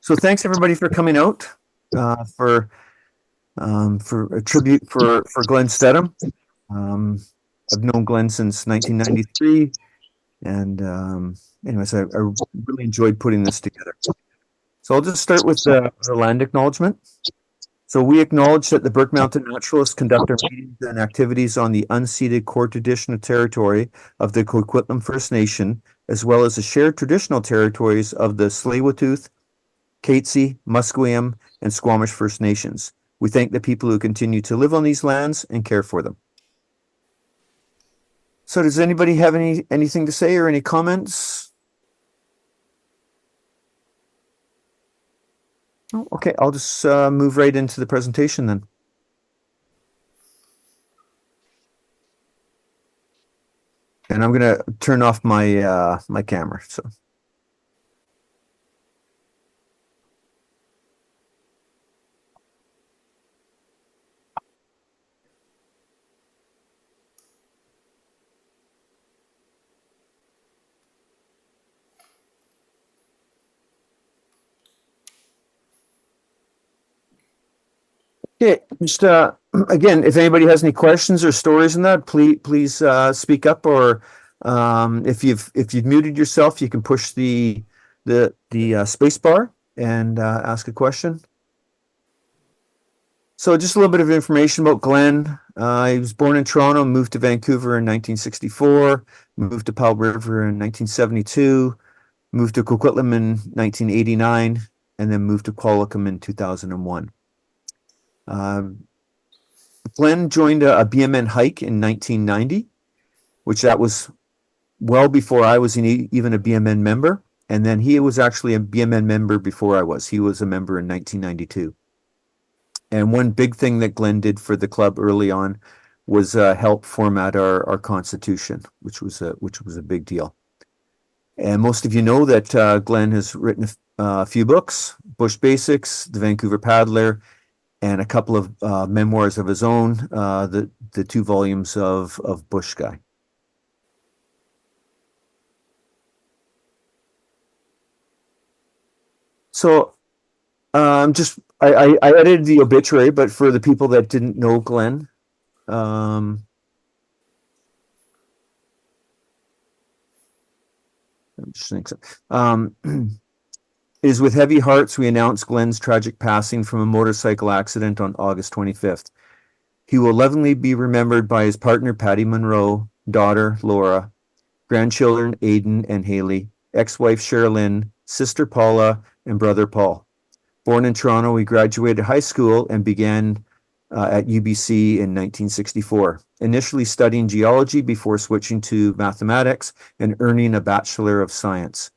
So thanks everybody for coming out for a tribute for Glen Stedham. I've known Glen since 1993, and anyways, I really enjoyed putting this together. So I'll just start with the land acknowledgement. So we acknowledge that the Burke Mountain Naturalists conduct their meetings and activities on the unceded core traditional territory of the Coquitlam First Nation, as well as the shared traditional territories of the Tsleil-Waututh, Katzie, Musqueam, and Squamish First Nations. We thank the people who continue to live on these lands and care for them. So does anybody have anything to say or any comments? Oh, okay, I'll just move right into the presentation then. And I'm going to turn off my my camera. So. Okay, just again, if anybody has any questions or stories in that, please speak up, or if you've muted yourself, you can push the space bar and ask a question. So just a little bit of information about Glen. He was born in Toronto, moved to Vancouver in 1964, moved to Powell River in 1972, moved to Coquitlam in 1989, and then moved to Qualicum in 2001. Glen joined a BMN hike in 1990, which that was well before I was even a BMN member. And then he was actually a BMN member before I was. He was a member in 1992. And one big thing that Glen did for the club early on was help format our constitution, which was a big deal. And most of you know that Glen has written a few books: Bush Basics, The Vancouver Paddler, and a couple of memoirs of his own, the 2 volumes of Bush Guy. So I edited the obituary, but for the people that didn't know Glen, it is with heavy hearts we announce Glen's tragic passing from a motorcycle accident on August 25th. He will lovingly be remembered by his partner Patty Monroe, daughter Laura, grandchildren Aidan and Haley, ex-wife Sherilyn, sister Paula, and brother Paul. Born in Toronto, he graduated high school and began at UBC in 1964, initially studying geology before switching to mathematics and earning a Bachelor of Science.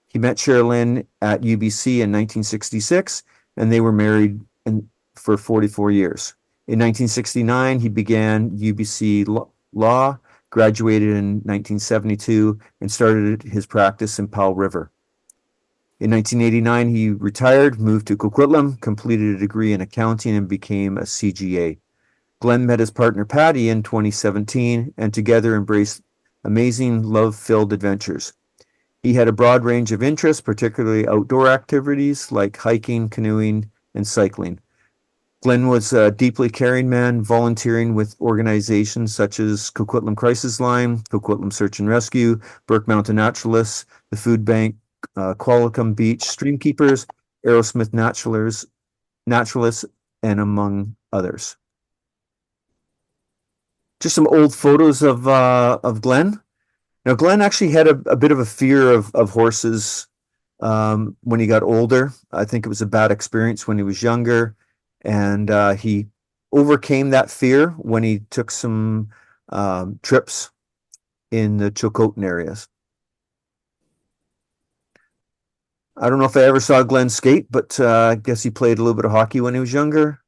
He met Sherilyn at UBC in 1966, and they were married for 44 years. In 1969, he began UBC Law, graduated in 1972, and started his practice in Powell River. In 1989, he retired, moved to Coquitlam, completed a degree in accounting, and became a CGA. Glen met his partner Patty in 2017, and together embraced amazing love-filled adventures. He had a broad range of interests, particularly outdoor activities like hiking, canoeing, and cycling. Glen was a deeply caring man, volunteering with organizations such as Coquitlam Crisis Line, Coquitlam Search and Rescue, Burke Mountain Naturalists, the Food Bank, Qualicum Beach Streamkeepers, Aerosmith Naturalists, and among others. Just some old photos of Glen. Now, Glen actually had a bit of a fear of horses when he got older. I think it was a bad experience when he was younger, and he overcame that fear when he took some trips in the Chilcotin areas. I don't know if I ever saw Glen skate, but I guess he played a little bit of hockey when he was younger.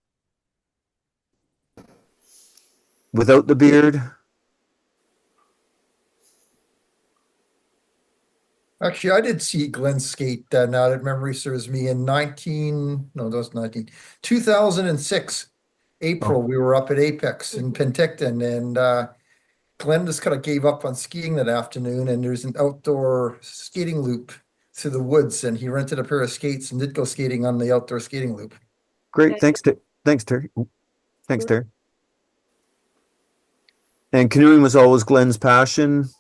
Without the beard. Actually, I did see Glen skate, now that memory serves me, in 2006, April. We were up at Apex in Penticton, and Glen just kind of gave up on skiing that afternoon, and there's an outdoor skating loop through the woods, and he rented a pair of skates and did go skating on the outdoor skating loop. Great. Thanks, thanks, Terry. Thanks, Terry. And canoeing was always Glen's passion.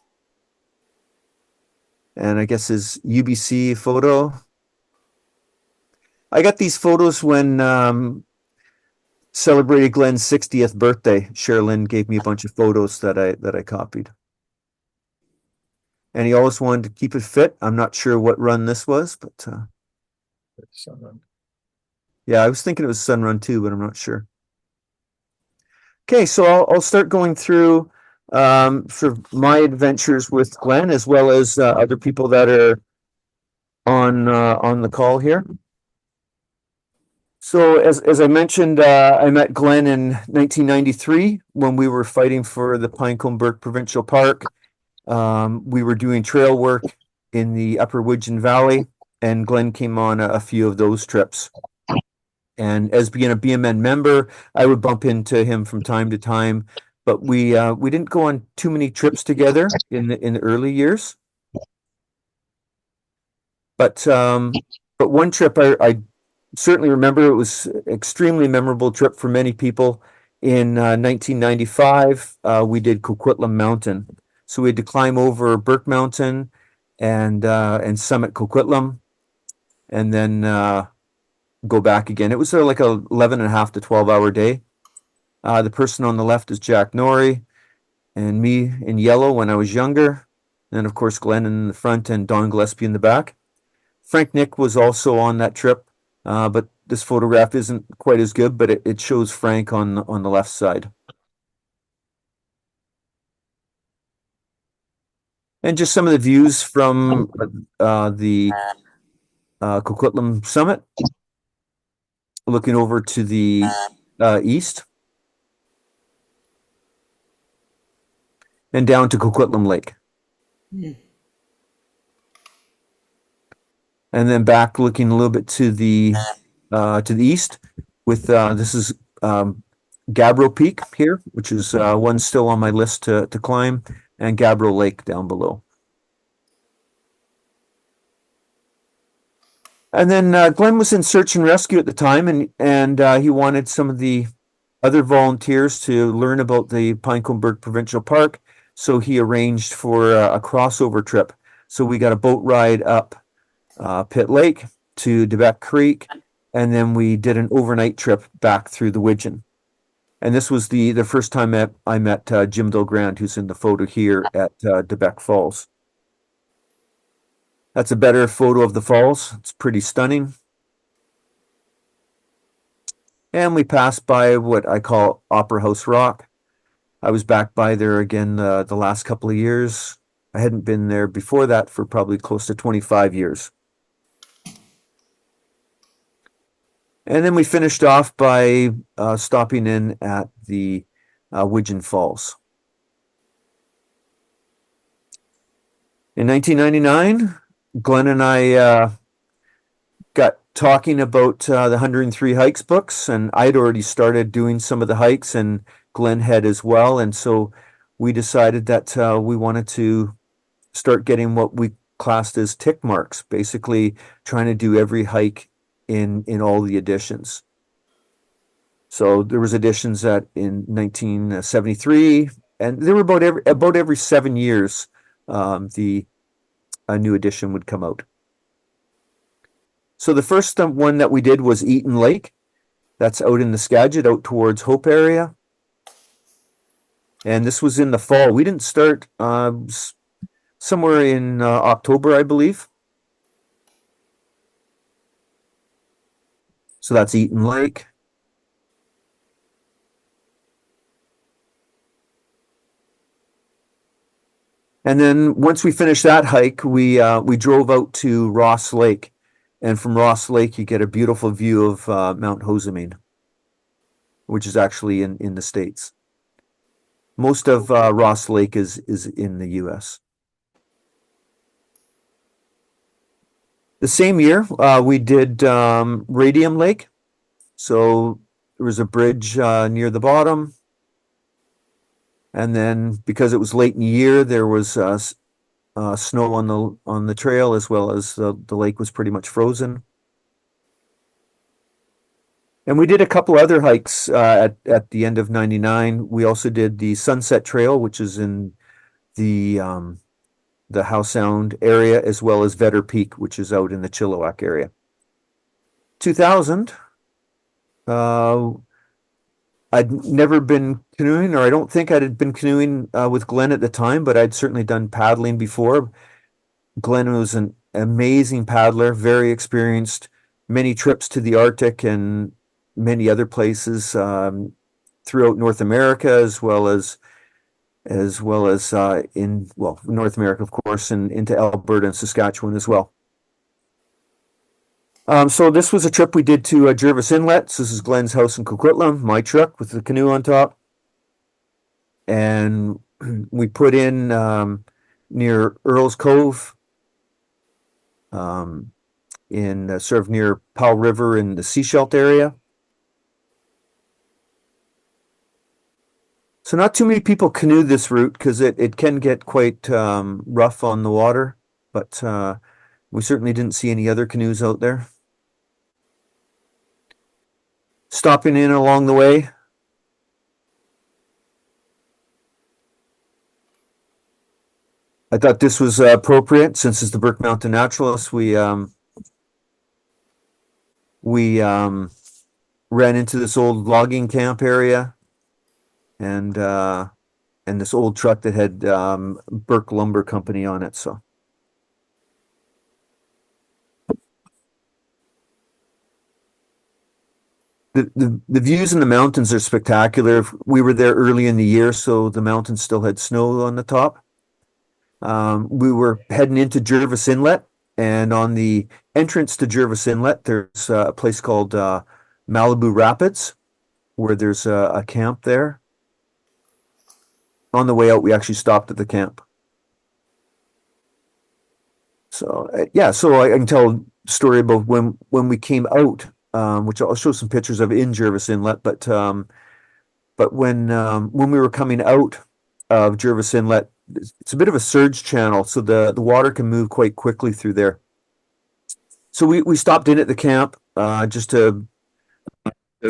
And I guess his UBC photo. I got these photos when celebrated Glen's 60th birthday. Sherilyn gave me a bunch of photos that I copied. And he always wanted to keep it fit. I'm not sure what run this was, but yeah, I was thinking it was Sun Run too, but I'm not sure. Okay, so I'll start going through sort of my adventures with Glen, as well as other people that are on the call here. So as I mentioned, I met Glen in 1993 when we were fighting for the Pinecone Burke Provincial Park. We were doing trail work in the Upper Widgeon Valley, and Glen came on a few of those trips. And as being a BMN member, I would bump into him from time to time, but we didn't go on too many trips together in the early years. But one trip I certainly remember, it was extremely memorable trip for many people. In 1995, we did Coquitlam Mountain. So we had to climb over Burke Mountain and summit Coquitlam, and then go back again. It was like a 11.5 to 12-hour day. The person on the left is Jack Norrie, and me in yellow when I was younger. And of course, Glen in the front and Don Gillespie in the back. Frank Nick was also on that trip, but this photograph isn't quite as good, but it shows Frank on the left side. And just some of the views from the Coquitlam summit, looking over to the east and down to Coquitlam Lake. And then back looking a little bit to the east with this is Gabbro Peak here, which is one still on my list to climb, and Gabbro Lake down below. And then Glen was in search and rescue at the time, and he wanted some of the other volunteers to learn about the Pinecone Burke Provincial Park, so he arranged for a crossover trip. So we got a boat ride up Pitt Lake to Debec Creek, and then we did an overnight trip back through the Widgeon. And this was the first time I met Jim Delgrand, who's in the photo here at Debec Falls. That's a better photo of the falls. It's pretty stunning. And we passed by what I call Opera House Rock. I was back by there again the last couple of years. I hadn't been there before that for probably close to 25 years. And then we finished off by stopping in at the Widgeon Falls. In 1999, Glen and I got talking about the 103 Hikes books, and I'd already started doing some of the hikes, and Glen had as well. And so we decided that we wanted to start getting what we classed as tick marks, basically trying to do every hike in all the editions. So there was editions that in 1973, and they were about every 7 years, a new edition would come out. So the first one that we did was Eaton Lake. That's out in the Skagit, out towards Hope area. And this was in the fall. We didn't start somewhere in October, I believe. So that's Eaton Lake. And then once we finished that hike, we drove out to Ross Lake. And from Ross Lake, you get a beautiful view of Mount Hosamine, which is actually in the States. Most of Ross Lake is in the US. The same year, we did Radium Lake. So there was a bridge near the bottom. And then because it was late in the year, there was snow on the trail, as well as the lake was pretty much frozen. And we did a couple other hikes at the end of '99. We also did the Sunset Trail, which is in the Howe Sound area, as well as Vetter Peak, which is out in the Chilliwack area. 2000, uh, I'd never been canoeing, or I don't think I'd been canoeing with Glen at the time, but I'd certainly done paddling before. Glen was an amazing paddler, very experienced, many trips to the Arctic and many other places throughout North America, as well as in North America, of course, and into Alberta and Saskatchewan as well. So this was a trip we did to Jervis Inlet. So this is Glen's house in Coquitlam, my truck with the canoe on top. And we put in near Earl's Cove, in sort of near Powell River in the Seashelt area. So not too many people canoe this route because it can get quite rough on the water, but we certainly didn't see any other canoes out there. Stopping in along the way. I thought this was appropriate since it's the Burke Mountain Naturalist. We ran into this old logging camp area and this old truck that had Burke Lumber Company on it. So the views in the mountains are spectacular. We were there early in the year, so the mountains still had snow on the top. We were heading into Jervis Inlet, and on the entrance to Jervis Inlet, there's a place called Malibu Rapids, where there's a camp there. On the way out, we actually stopped at the camp. So yeah, so I can tell a story about when we came out, which I'll show some pictures of in Jervis Inlet. But when we were coming out of Jervis Inlet, it's a bit of a surge channel, so the water can move quite quickly through there. So we stopped in at the camp just to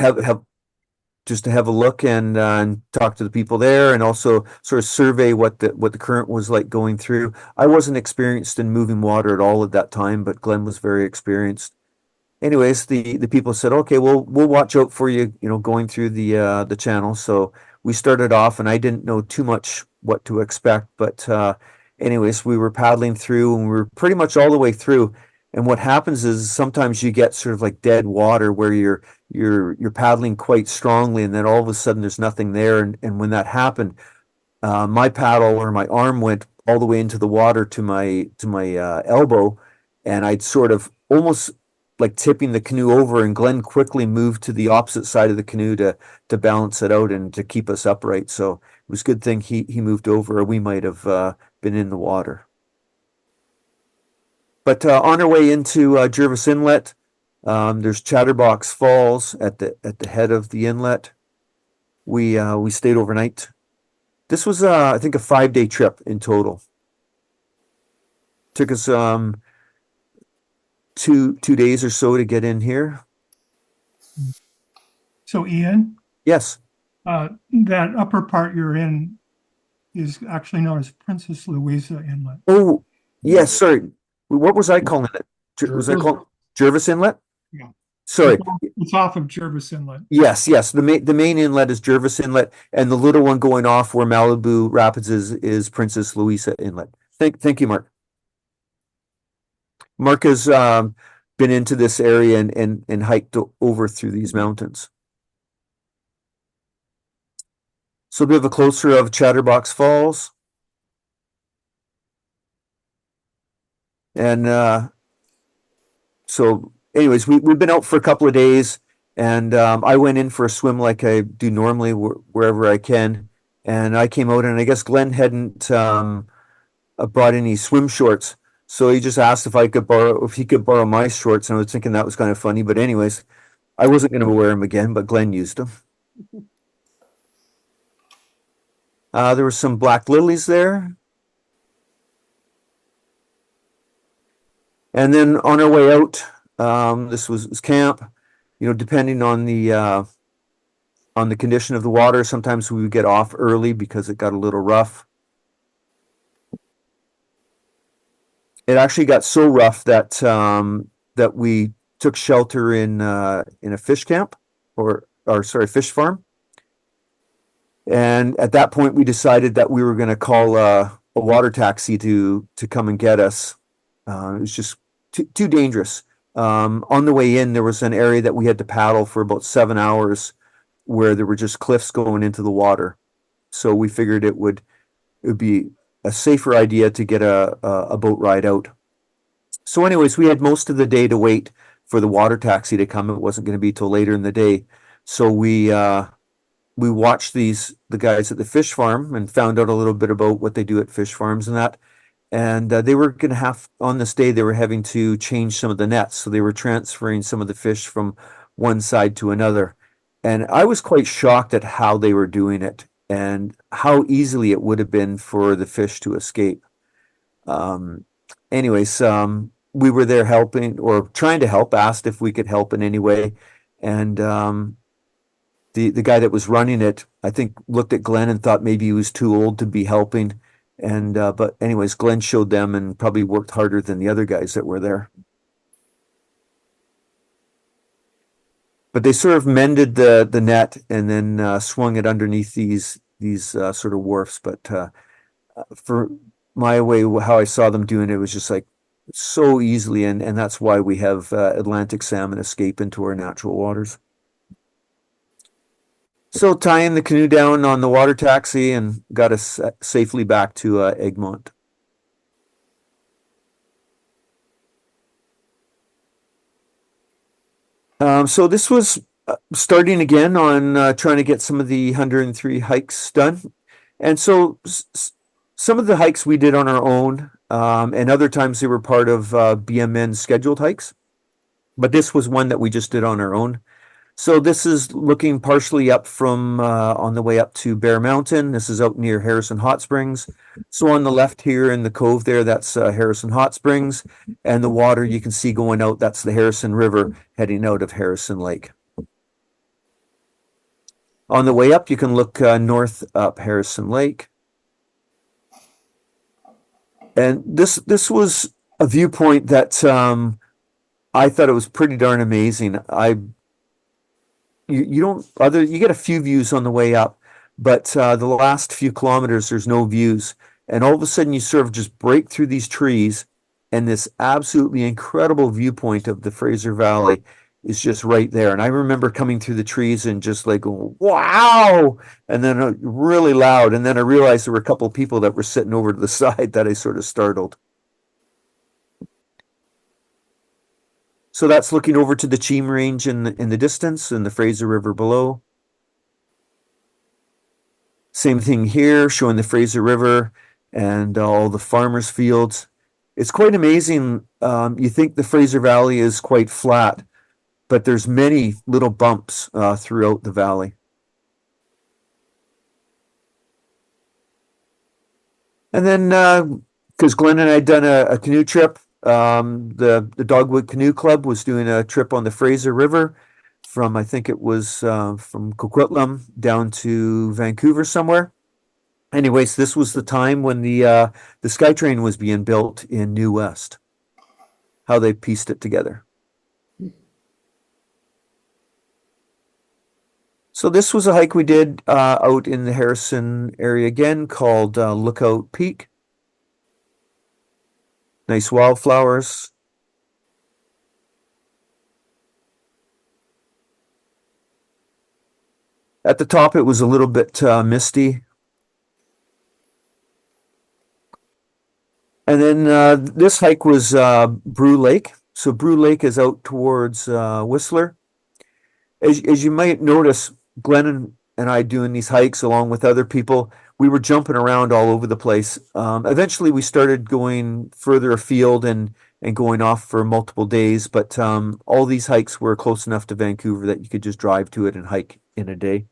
have a look and talk to the people there, and also sort of survey what the current was like going through. I wasn't experienced in moving water at all at that time, but Glen was very experienced. Anyways, the people said, okay, we'll watch out for you, going through the channel. So we started off, and I didn't know too much what to expect, but anyways, we were paddling through, and we were pretty much all the way through. And what happens is sometimes you get sort of like dead water where you're paddling quite strongly, and then all of a sudden there's nothing there. And when that happened, my paddle or my arm went all the way into the water to my elbow, and I'd sort of almost like tipping the canoe over, and Glen quickly moved to the opposite side of the canoe to balance it out and to keep us upright. So it was a good thing he moved over, or we might have been in the water. But on our way into Jervis Inlet, there's Chatterbox Falls at the head of the inlet. We stayed overnight. This was I think a 5-day trip in total. Took us 2 days or so to get in here. So Ian, Yes. that upper part you're in is actually known as Princess Louisa Inlet. Oh, yes. Sorry. What was I calling it? Was I calling Jervis Inlet? Yeah. Sorry. It's off of Jervis Inlet. Yes. The main inlet is Jervis Inlet, and the little one going off where Malibu Rapids is Princess Louisa Inlet. Thank you, Mark. Mark has been into this area and hiked over through these mountains. So a bit of a closer of Chatterbox Falls. And so anyways, we've been out for a couple of days, and I went in for a swim like I do normally wherever I can. And I came out, and I guess Glen hadn't brought any swim shorts. So he just asked if he could borrow my shorts, and I was thinking that was kind of funny. But anyways, I wasn't going to wear them again, but Glen used them. There were some black lilies there. And then on our way out, this was camp, depending on the condition of the water. Sometimes we would get off early because it got a little rough. It actually got so rough that that we took shelter in a fish camp, or sorry, fish farm. And at that point, we decided that we were going to call a water taxi to come and get us. It was just too dangerous. On the way in, there was an area that we had to paddle for about 7 hours, where there were just cliffs going into the water. So we figured it would be a safer idea to get a boat ride out. So anyways, we had most of the day to wait for the water taxi to come. It wasn't going to be till later in the day. So we watched the guys at the fish farm and found out a little bit about what they do at fish farms and that. And they were going to have, on this day, they were having to change some of the nets. So they were transferring some of the fish from one side to another. And I was quite shocked at how they were doing it and how easily it would have been for the fish to escape. Anyways, we were there helping, or trying to help, asked if we could help in any way. And the guy that was running it, I think, looked at Glen and thought maybe he was too old to be helping. And but anyways, Glen showed them and probably worked harder than the other guys that were there. But they sort of mended the net and then swung it underneath these sort of wharfs. But for my way, how I saw them doing it was just like so easily, and that's why we have Atlantic salmon escape into our natural waters. So tying the canoe down on the water taxi and got us safely back to Egmont. So this was starting again on trying to get some of the 103 hikes done. And so some of the hikes we did on our own, and other times they were part of BMN scheduled hikes. But this was one that we just did on our own. So this is looking partially up from on the way up to Bear Mountain. This is out near Harrison Hot Springs. So on the left here in the cove there, that's Harrison Hot Springs. And the water you can see going out, that's the Harrison River heading out of Harrison Lake. On the way up, you can look north up Harrison Lake. And this was a viewpoint that I thought it was pretty darn amazing. You get a few views on the way up, but the last few kilometers there's no views, and all of a sudden you sort of just break through these trees, and this absolutely incredible viewpoint of the Fraser Valley is just right there. And I remember coming through the trees and just like, wow, and then really loud, and then I realized there were a couple of people that were sitting over to the side that I sort of startled. So that's looking over to the Cheam Range in the distance and the Fraser River below. Same thing here, showing the Fraser River and all the farmers' fields. It's quite amazing. You think the Fraser Valley is quite flat, but there's many little bumps throughout the valley. And then, because Glen and I had done a canoe trip, the Dogwood Canoe Club was doing a trip on the Fraser River from, I think it was from Coquitlam down to Vancouver somewhere. Anyways, this was the time when the SkyTrain was being built in New West. How they pieced it together. So this was a hike we did out in the Harrison area again, called Lookout Peak. Nice wildflowers. At the top, it was a little bit misty. And then this hike was Brew Lake. So Brew Lake is out towards Whistler. As you might notice, Glen and I doing these hikes along with other people, we were jumping around all over the place. Eventually, we started going further afield and going off for multiple days. But all these hikes were close enough to Vancouver that you could just drive to it and hike in a day.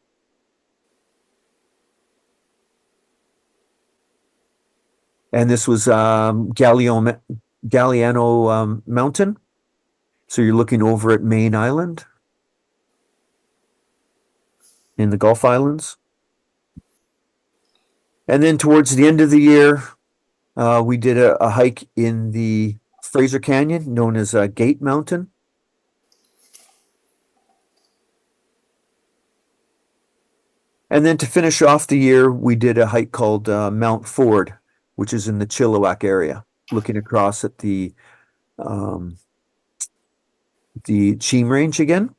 And this was Galion Galliano Mountain. So you're looking over at Main Island in the Gulf Islands. And then towards the end of the year, we did a hike in the Fraser Canyon, known as Gate Mountain. And then to finish off the year, we did a hike called Mount Ford, which is in the Chilliwack area, looking across at the Cheam Range again.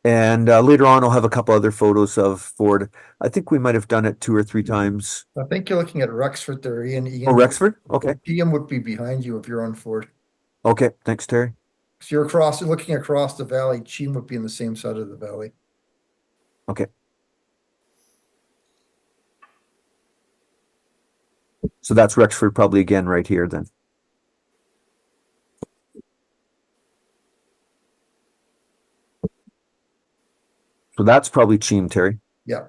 And later on, I'll have a couple other photos of Ford. I think we might have done it 2 or 3 times. I think you're looking at Rexford there, Ian. Oh, Rexford? Okay. Ian would be behind you if you're on Ford. Okay. Thanks, Terry. So you're looking across the valley. Cheam would be in the same side of the valley. Okay. So that's Rexford probably again right here then. So that's probably Cheam, Terry. Yeah.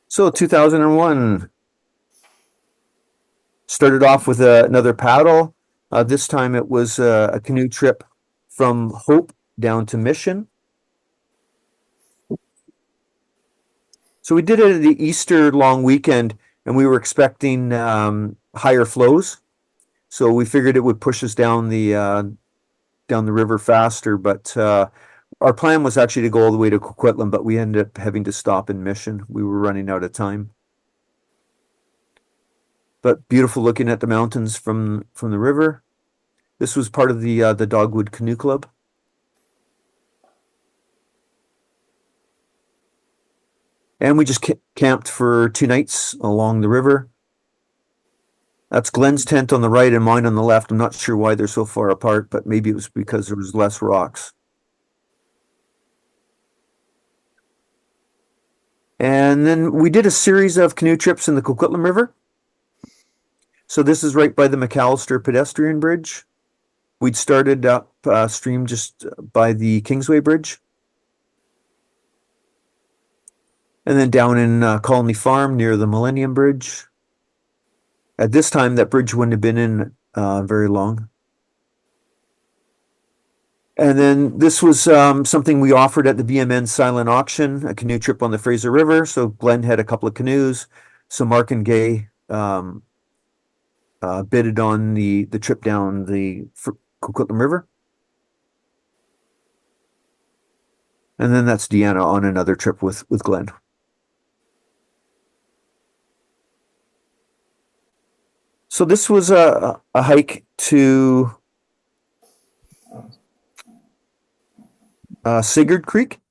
So 2001 started off with another paddle. This time it was a canoe trip from Hope down to Mission. So we did it at the Easter long weekend, and we were expecting higher flows. So we figured it would push us down the river faster. But our plan was actually to go all the way to Coquitlam, but we ended up having to stop in Mission. We were running out of time. But beautiful looking at the mountains from the river. This was part of the Dogwood Canoe Club. And we just camped for 2 nights along the river. That's Glen's tent on the right and mine on the left. I'm not sure why they're so far apart, but maybe it was because there was less rocks. And then we did a series of canoe trips in the Coquitlam River. So this is right by the McAllister pedestrian bridge. We'd started up stream just by the Kingsway Bridge. And then down in Colony Farm near the Millennium Bridge. At this time, that bridge wouldn't have been in very long. And then this was something we offered at the BMN silent auction, a canoe trip on the Fraser River. So Glen had a couple of canoes. So Mark and Gay bidded on the trip down the Coquitlam River. And then that's Deanna on another trip with Glen. So this was a hike to Sigurd Creek.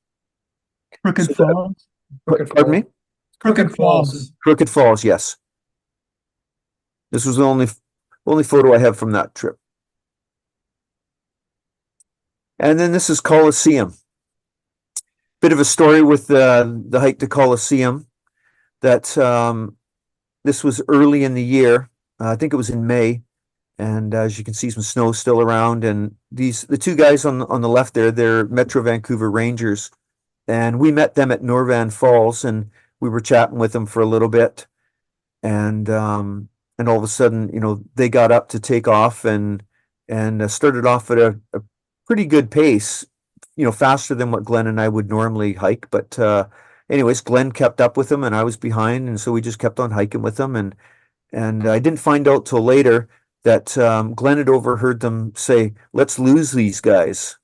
Crooked Falls. Pardon me? Crooked Falls. Crooked Falls, yes. This was the only photo I have from that trip. And then this is Coliseum. Bit of a story with the hike to Coliseum. That this was early in the year. I think it was in May, and as you can see, some snow still around. And the 2 guys on the left there, they're Metro Vancouver Rangers, and we met them at Norvan Falls, and we were chatting with them for a little bit, and all of a sudden, they got up to take off and started off at a pretty good pace, faster than what Glen and I would normally hike. But anyways, Glen kept up with them, and I was behind, and so we just kept on hiking with them. And I didn't find out till later that Glen had overheard them say, "Let's lose these guys."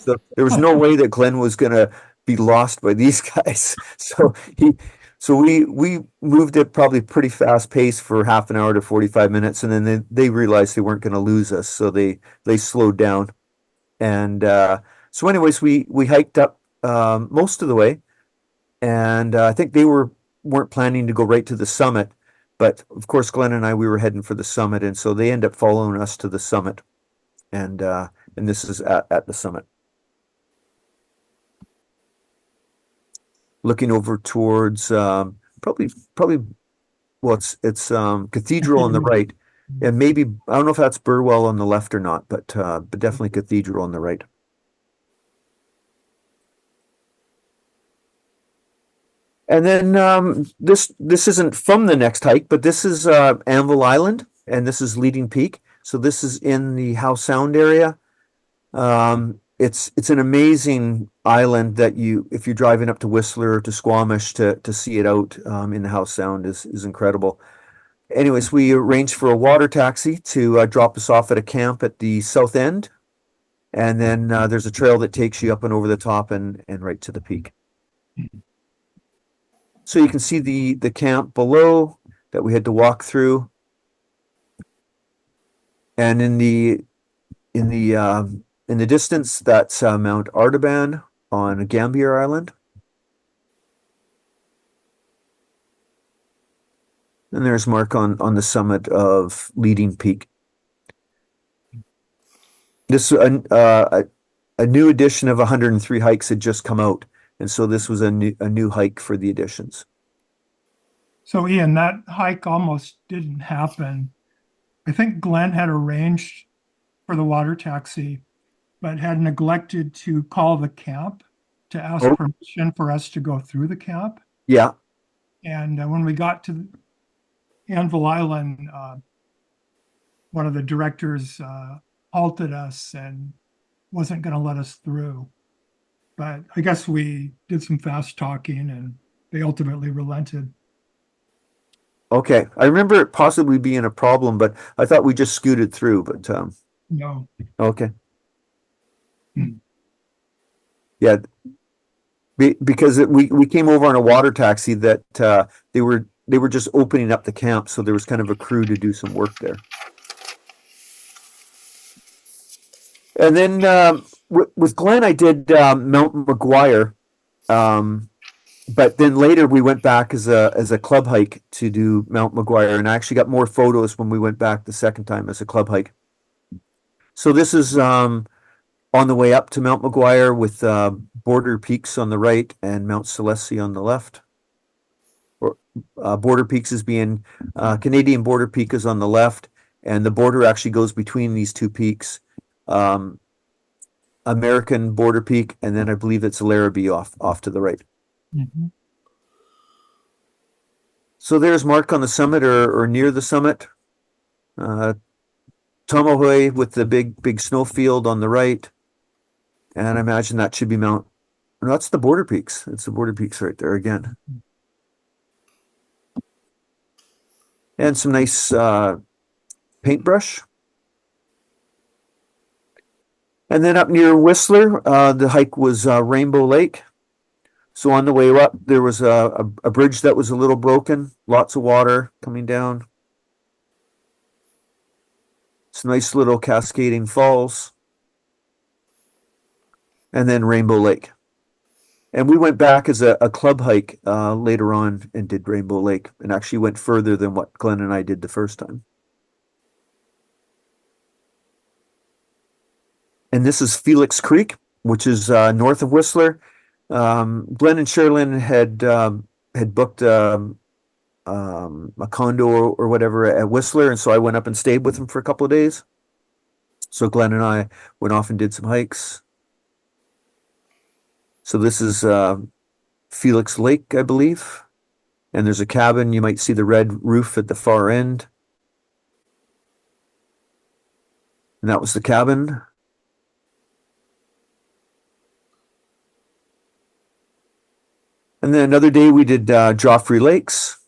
So there was no way that Glen was going to be lost by these guys. So we moved at probably pretty fast pace for half an hour to 45 minutes, and then they realized they weren't going to lose us, so they slowed down. And so anyways, we hiked up most of the way, and I think they weren't planning to go right to the summit. But of course, Glen and I, we were heading for the summit, and so they end up following us to the summit, and this is at the summit. Looking over towards probably well, it's Cathedral on the right, and maybe I don't know if that's Burwell on the left or not, but definitely Cathedral on the right. And then this isn't from the next hike, but this is Anvil Island, and this is Leading Peak. So this is in the Howe Sound area. It's an amazing island that if you're driving up to Whistler or to Squamish to see it out in the Howe Sound is incredible. Anyways, we arranged for a water taxi to drop us off at a camp at the south end, and then there's a trail that takes you up and over the top and right to the peak. So you can see the camp below that we had to walk through, and in the distance, that's Mount Artaban on Gambier Island. And there's Mark on the summit of Leading Peak. This a new edition of 103 hikes had just come out, and so this was a new hike for the editions. So Ian, that hike almost didn't happen. I think Glen had arranged for the water taxi, but had neglected to call the camp to ask permission for us to go through the camp. Yeah. And when we got to Anvil Island, one of the directors halted us and wasn't going to let us through. But I guess we did some fast talking and they ultimately relented. Okay. I remember it possibly being a problem, but I thought we just scooted through, but No. okay. Yeah, because we came over on a water taxi that they were just opening up the camp, so there was kind of a crew to do some work there. And then with Glen, I did Mount McGuire, but then later we went back as a club hike to do Mount McGuire, and I actually got more photos when we went back the second time as a club hike. So this is on the way up to Mount McGuire with Border Peaks on the right and Mount Celestia on the left. Border Peaks is being Canadian Border Peak is on the left, and the border actually goes between these two peaks. American Border Peak, and then I believe it's Larrabee off to the right. Mm-hmm. So there's Mark on the summit or near the summit. Tomohoi with the big snowfield on the right. And I imagine that should be no, that's the Border Peaks. It's the Border Peaks right there again. And some nice paintbrush. And then up near Whistler, the hike was Rainbow Lake. So on the way up, there was a bridge that was a little broken, lots of water coming down. It's nice little cascading falls. And then Rainbow Lake. And we went back as a club hike later on and did Rainbow Lake, and actually went further than what Glen and I did the first time. And this is Felix Creek, which is north of Whistler. Glen and Sherilyn had booked a condo or whatever at Whistler, and so I went up and stayed with them for a couple of days. So Glen and I went off and did some hikes. So this is Felix Lake, I believe. And there's a cabin. You might see the red roof at the far end. And that was the cabin. And then another day we did Joffrey Lakes.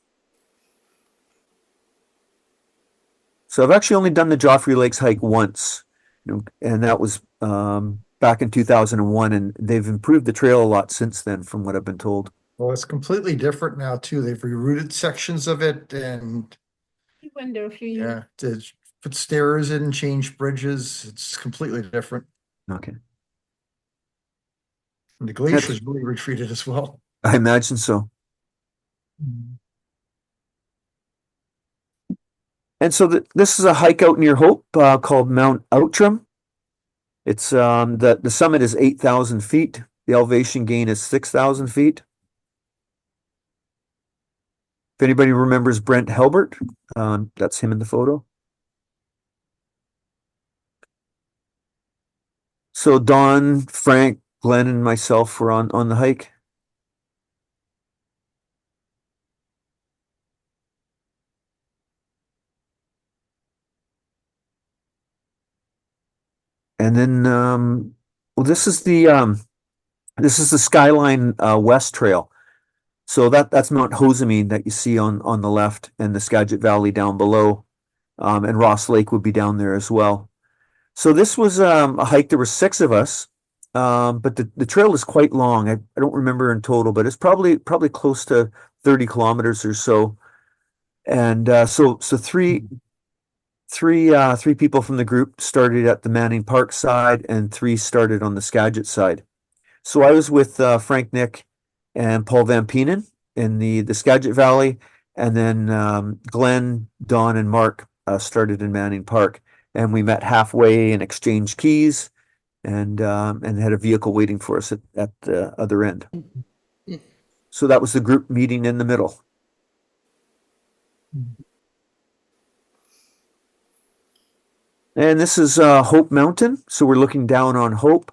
So I've actually only done the Joffrey Lakes hike once, and that was back in 2001, and they've improved the trail a lot since then, from what I've been told. Well, it's completely different now too. They've rerouted sections of it, and I wonder if you yeah, to put stairs in, change bridges. It's completely different. Okay. And the glacier's really retreated as well. I imagine so. And so this is a hike out near Hope called Mount Outram. It's the summit is 8,000 feet. The elevation gain is 6,000 feet. If anybody remembers Brent Helbert, that's him in the photo. So Don, Frank, Glenn, and myself were on the hike. And then, well, this is the Skyline West Trail. So that's Mount Hosamine that you see on the left, and the Skagit Valley down below, and Ross Lake would be down there as well. So this was a hike. There were 6 of us, but the trail is quite long. I don't remember in total, but it's probably close to 30 kilometers or so. And so three people from the group started at the Manning Park side, and 3 started on the Skagit side. So I was with Frank Nick and Paul Van Penen in the Skagit Valley, and then Glenn, Don, and Mark started in Manning Park, and we met halfway and exchanged keys, and had a vehicle waiting for us at the other end. So that was the group meeting in the middle. And this is Hope Mountain, so we're looking down on Hope.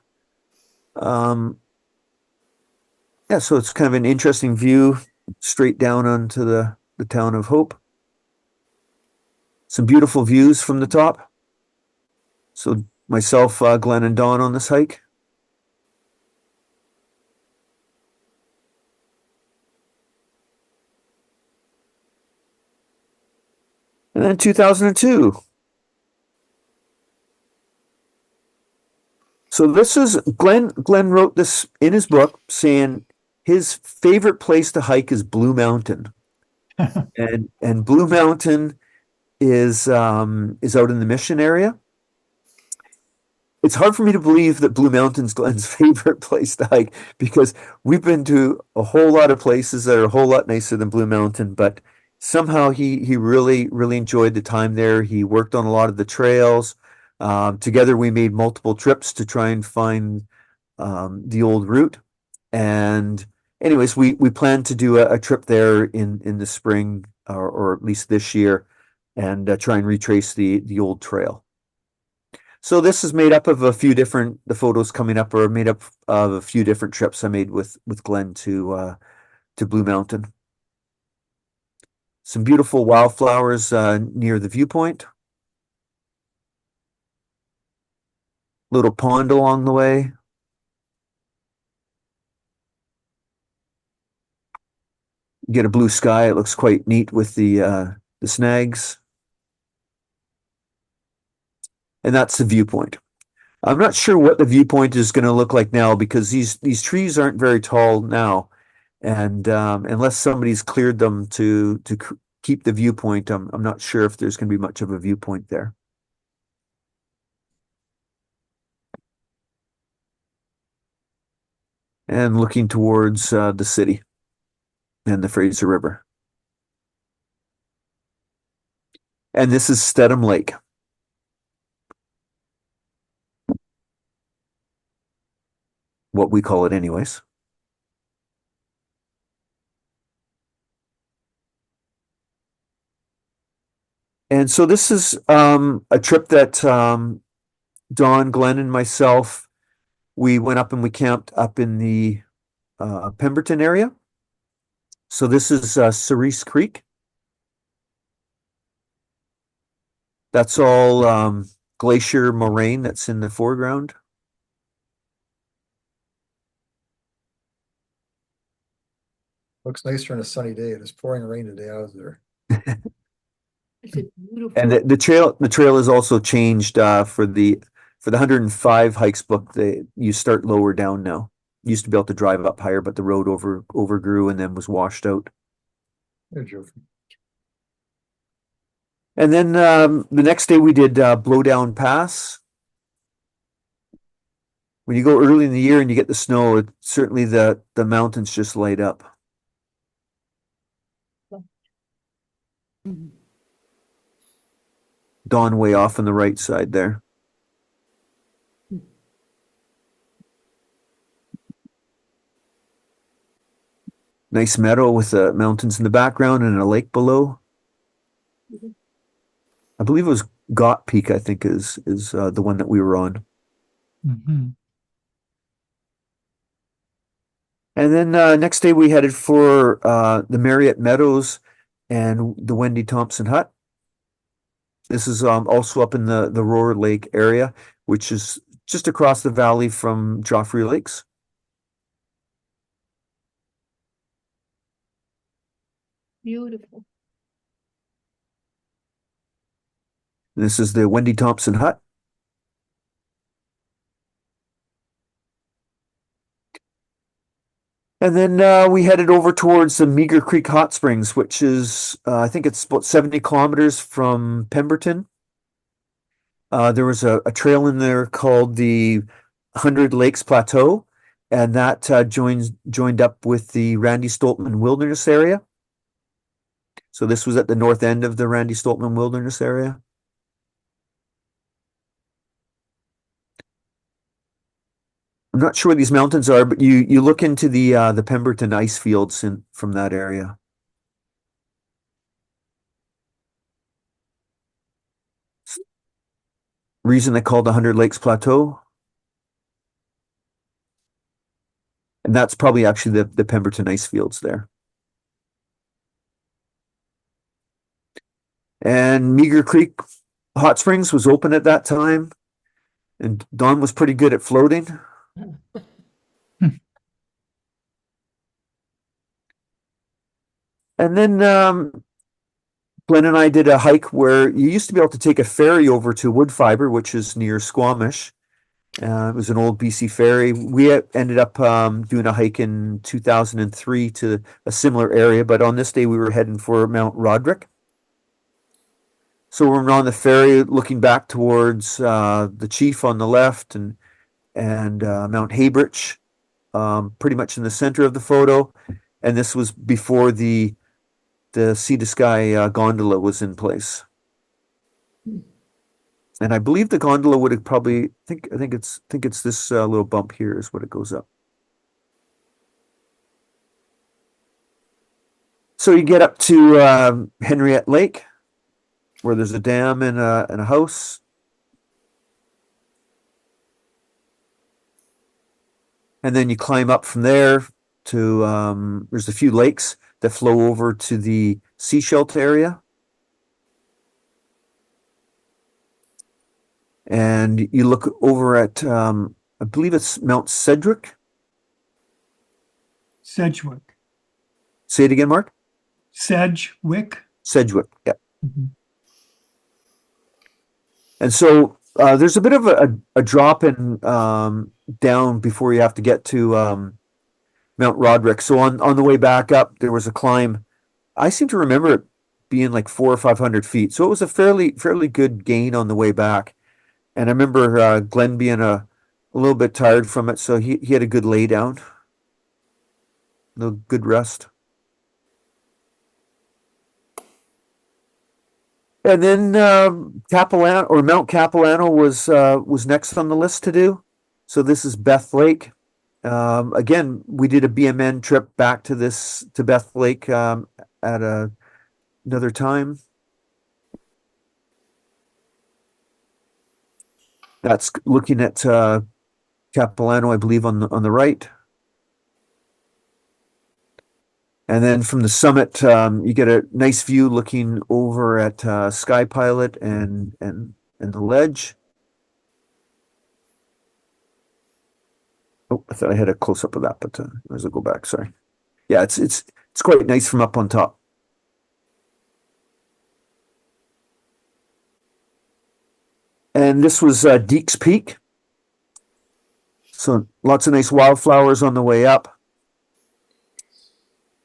Yeah, so it's kind of an interesting view straight down onto the town of Hope. Some beautiful views from the top. So myself, Glenn, and Don on this hike. And then 2002. So this is Glenn wrote this in his book, saying his favorite place to hike is Blue Mountain. and Blue Mountain is out in the Mission area. It's hard for me to believe that Blue Mountain's Glenn's favorite place to hike, because we've been to a whole lot of places that are a whole lot nicer than Blue Mountain, but somehow he really enjoyed the time there. He worked on a lot of the trails. Together we made multiple trips to try and find the old route. And anyways, we plan to do a trip there in the spring, or at least this year, and try and retrace the old trail. So this is made up of a few different, the photos coming up are made up of a few different trips I made with Glenn to Blue Mountain. Some beautiful wildflowers near the viewpoint. Little pond along the way. Get a blue sky. It looks quite neat with the snags. And that's the viewpoint. I'm not sure what the viewpoint is going to look like now, because these trees aren't very tall now, and unless somebody's cleared them to keep the viewpoint, I'm not sure if there's going to be much of a viewpoint there. And looking towards the city and the Fraser River. And this is Stedham Lake. What we call it anyways. And so this is a trip that Don, Glenn, and myself, we went up and we camped up in the Pemberton area. So this is Cerise Creek. That's all glacier moraine that's in the foreground. Looks nicer on a sunny day. It was pouring rain today. I was there. It's a beautiful. And the trail is also changed for the 105 hikes book. You start lower down now. You used to be able to drive up higher, but the road overgrew and then was washed out. You're joking. And then the next day we did Blowdown Pass. When you go early in the year and you get the snow, certainly the mountains just light up. Mhm. Dawn way off on the right side there. Nice meadow with the mountains in the background and a lake below. Mhm. I believe it was Gott Peak, I think is the one that we were on. Mhm. And then next day we headed for the Marriott Meadows and the Wendy Thompson Hut. This is also up in the Roar Lake area, which is just across the valley from Joffrey Lakes. Beautiful. This is the Wendy Thompson hut. And then we headed over towards the Meager Creek Hot Springs, which is, I think it's about 70 kilometers from Pemberton. There was a trail in there called the 100 Lakes Plateau, and that joined up with the Randy Stoltman Wilderness Area. So this was at the north end of the Randy Stoltman Wilderness Area. I'm not sure where these mountains are, but you look into the Pemberton ice fields from that area. Reason they called the 100 Lakes Plateau. And that's probably actually the Pemberton ice fields there. And Meager Creek Hot Springs was open at that time. And Don was pretty good at floating. And then Glenn and I did a hike where you used to be able to take a ferry over to Woodfibre, which is near Squamish. It was an old BC ferry. We ended up doing a hike in 2003 to a similar area, but on this day we were heading for Mount Roderick. So we're on the ferry looking back towards the Chief on the left and Mount Haybridge, pretty much in the center of the photo. And this was before the Sea to Sky gondola was in place. And I believe the gondola would have probably I think it's this little bump here is what it goes up. So you get up to Henriette Lake, where there's a dam and a house. And then you climb up from there to there's a few lakes that flow over to the Seashelt area. And you look over at, I believe it's Mount Sedgwick. Sedgwick. Say it again, Mark. Sedgwick. Sedgwick, yeah. Mhm. And so there's a bit of a drop in down before you have to get to Mount Roderick. So on the way back up, there was a climb. I seem to remember it being like 400 or 500 feet. So it was a fairly good gain on the way back. And I remember Glenn being a little bit tired from it, so he had a good lay down, a good rest. And then Capilano or Mount Capilano was next on the list to do. So this is Beth Lake. Again, we did a BMN trip back to Beth Lake at another time. That's looking at Capilano, I believe, on the right. And then from the summit, you get a nice view looking over at Sky Pilot and the ledge. Oh, I thought I had a close up of that, but as I go back, sorry. Yeah, it's quite nice from up on top. And this was Deeks Peak. So lots of nice wildflowers on the way up.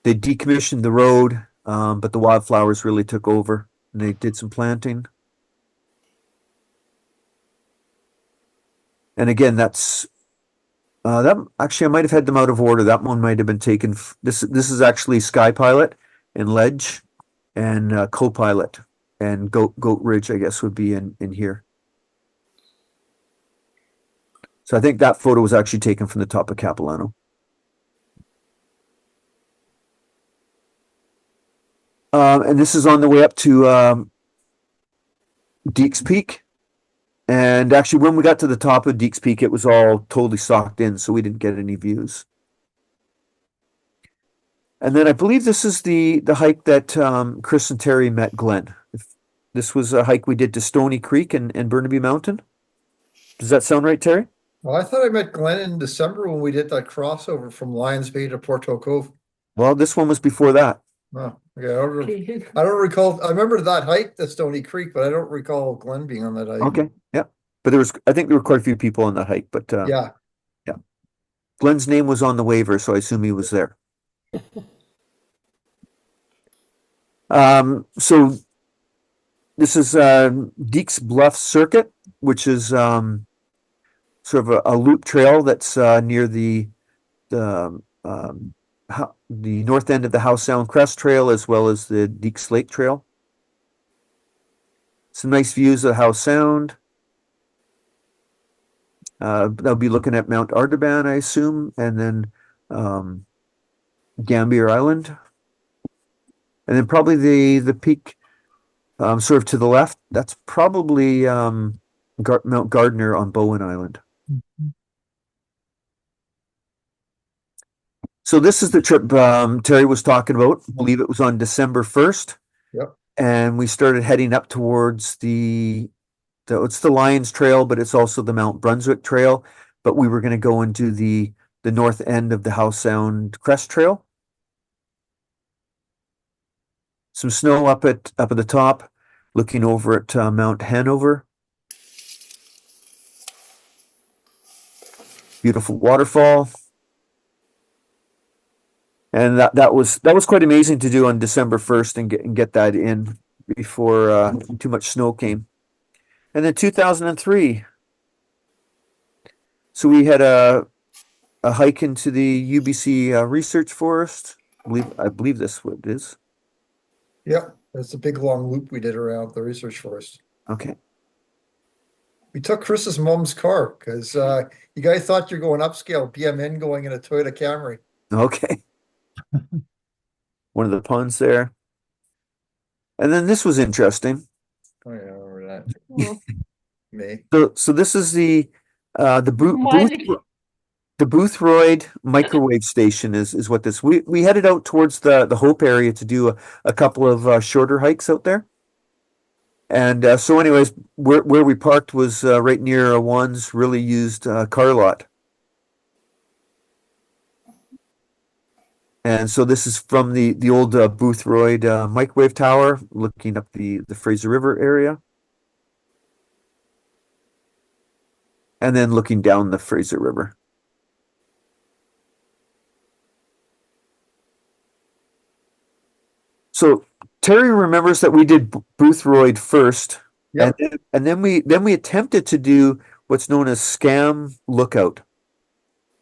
They decommissioned the road, but the wildflowers really took over, and they did some planting. And again, that's that. Actually, I might have had them out of order. That one might have been taken. This is actually Sky Pilot and Ledge, and Co-Pilot and Goat Ridge, I guess, would be in here. So I think that photo was actually taken from the top of Capilano. And this is on the way up to Deeks Peak. And actually, when we got to the top of Deeks Peak, it was all totally socked in, so we didn't get any views. And then I believe this is the hike that Chris and Terry met Glenn. This was a hike we did to Stony Creek and Burnaby Mountain. Does that sound right, Terry? Well, I thought I met Glenn in December when we did that crossover from Lions Bay to Porto Cove. Well, this one was before that. Oh, okay. Okay. I don't recall. I remember that hike, the Stony Creek, but I don't recall Glenn being on that hike. Okay, yeah. But I think there were quite a few people on that hike, but Yeah. Glenn's name was on the waiver, so I assume he was there. So this is Deeks Bluff Circuit, which is sort of a loop trail that's near the north end of the Howe Sound Crest Trail as well as the Deeks Lake Trail. Some nice views of Howe Sound. They'll be looking at Mount Ardaban, I assume, and then Gambier Island. And then probably the peak sort of to the left, that's probably Mount Gardner on Bowen Island. So this is the trip Terry was talking about. I believe it was on December 1st. Yep. And we started heading up towards it's the Lions Trail, but it's also the Mount Brunswick Trail. But we were going to go and do the north end of the Howe Sound Crest Trail. Some snow up at the top, looking over at Mount Hanover. Beautiful waterfall. And that was quite amazing to do on December 1st and get that in before too much snow came. And then 2003. So we had a hike into the UBC Research Forest. I believe that's what it is. Yep. That's a big long loop we did around the research forest. Okay. We took Chris's mom's car because you guys thought you're going upscale, BMN going in a Toyota Camry. Okay. One of the ponds there. And then this was interesting. Oh yeah, I remember that. Oh, Me. So this is the Miley. Boothroyd microwave station is what this we headed out towards the Hope area to do a couple of shorter hikes out there. And so anyways, where we parked was right near a Juan's really used car lot. And so this is from the old Boothroyd microwave tower, looking up the Fraser River area. And then looking down the Fraser River. So Terry remembers that we did Boothroyd first, Yep. and then we attempted to do what's known as Scam Lookout.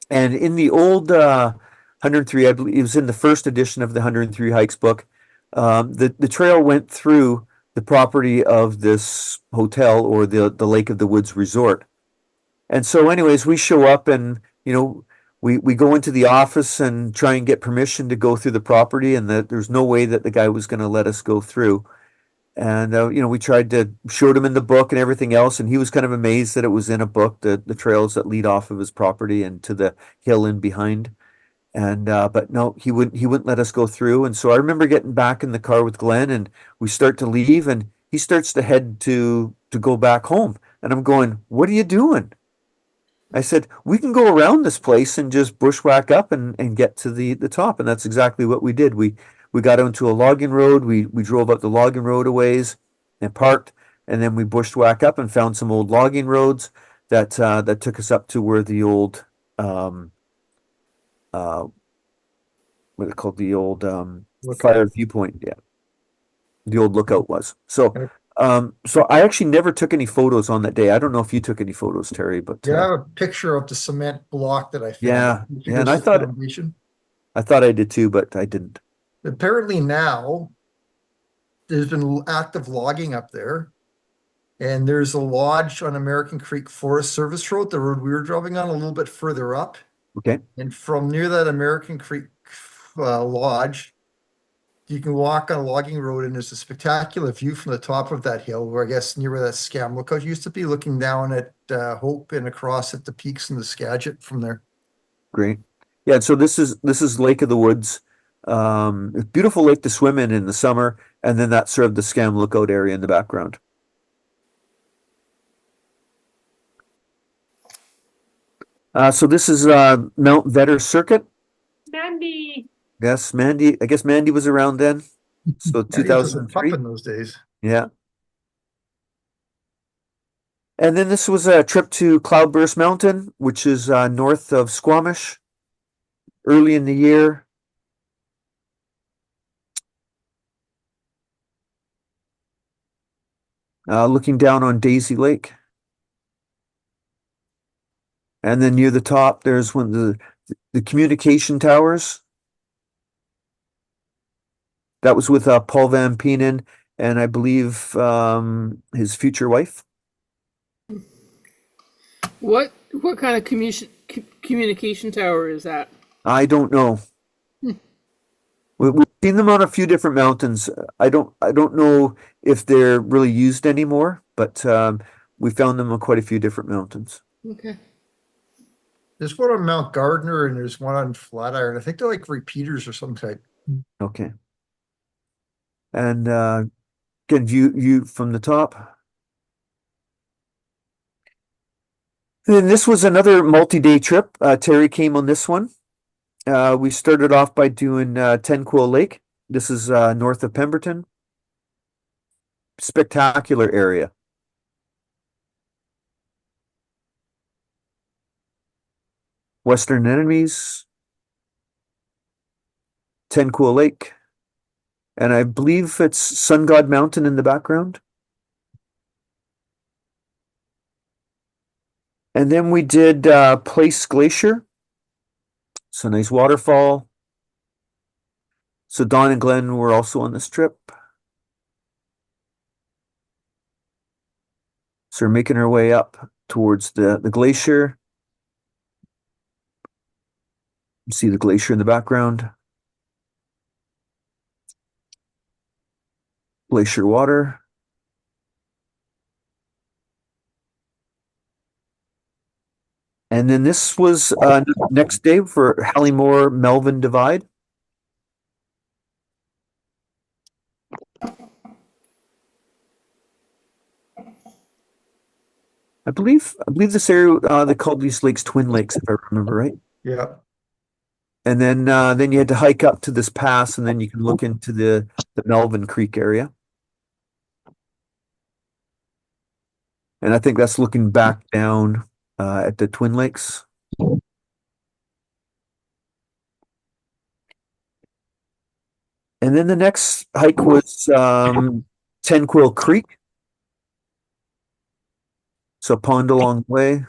And in the old 103, I believe it was in the first edition of the 103 Hikes book, the trail went through the property of this hotel or the Lake of the Woods resort. And so anyways, we show up and, we go into the office and try and get permission to go through the property, and that there's no way that the guy was going to let us go through. And, we tried to show him in the book and everything else, and he was kind of amazed that it was in a book, the trails that lead off of his property and to the hill in behind. And, but no, he wouldn't let us go through. And so I remember getting back in the car with Glenn, and we start to leave, and he starts to head to go back home. And I'm going, "What are you doing?" I said, "We can go around this place and just bushwhack up and get to the top." And that's exactly what we did. We got onto a logging road. We drove up the logging road a ways and parked, and then we bushwhack up and found some old logging roads that took us up to where the old what are they called? The old fire viewpoint, yeah. The old lookout was. So so I actually never took any photos on that day. I don't know if you took any photos, Terry, but Yeah, I have a picture of the cement block that I found. Yeah, You think yeah, and it's I the thought foundation? I did too, but I didn't. Apparently now there's been active logging up there, and there's a lodge on American Creek Forest Service Road, the road we were driving on, a little bit further up. Okay. And from near that American Creek lodge, you can walk on a logging road, and there's a spectacular view from the top of that hill, where I guess near where that Scam Lookout used to be, looking down at Hope and across at the peaks in the Skagit from there. Great. Yeah, so this is Lake of the Woods. A beautiful lake to swim in the summer, and then that's sort of the Scam Lookout area in the background. So this is Mount Vetter Circuit. Mandy. Yes, Mandy. I guess Mandy was around then. So Yeah, he was a pup 2003. in those days. Yeah. And then this was a trip to Cloudburst Mountain, which is north of Squamish, early in the year. Looking down on Daisy Lake. And then near the top, there's one of the communication towers. That was with Paul Van Penen and I believe his future wife. What kind of communication tower is that? I don't know. We've seen them on a few different mountains. I don't know if they're really used anymore, but we found them on quite a few different mountains. Okay. There's one on Mount Gardner and there's one on Flatiron. I think they're like repeaters or some type. Okay. And again, view from the top. And this was another multi-day trip. Terry came on this one. We started off by doing Ten Quill Lake. This is north of Pemberton. Spectacular area. Western Enemies. Ten Quill Lake. And I believe it's Sun God Mountain in the background. And then we did Place Glacier. It's a nice waterfall. So Don and Glenn were also on this trip. So we're making our way up towards the glacier. See the glacier in the background. Glacier water. And then this was next day for Halliemore Melvin Divide. I believe this area they called these lakes Twin Lakes, if I remember right. Yeah. And then you had to hike up to this pass, and then you can look into the Melvin Creek area. And I think that's looking back down at the Twin Lakes. And then the next hike was Ten Quill Creek. So pond along the way.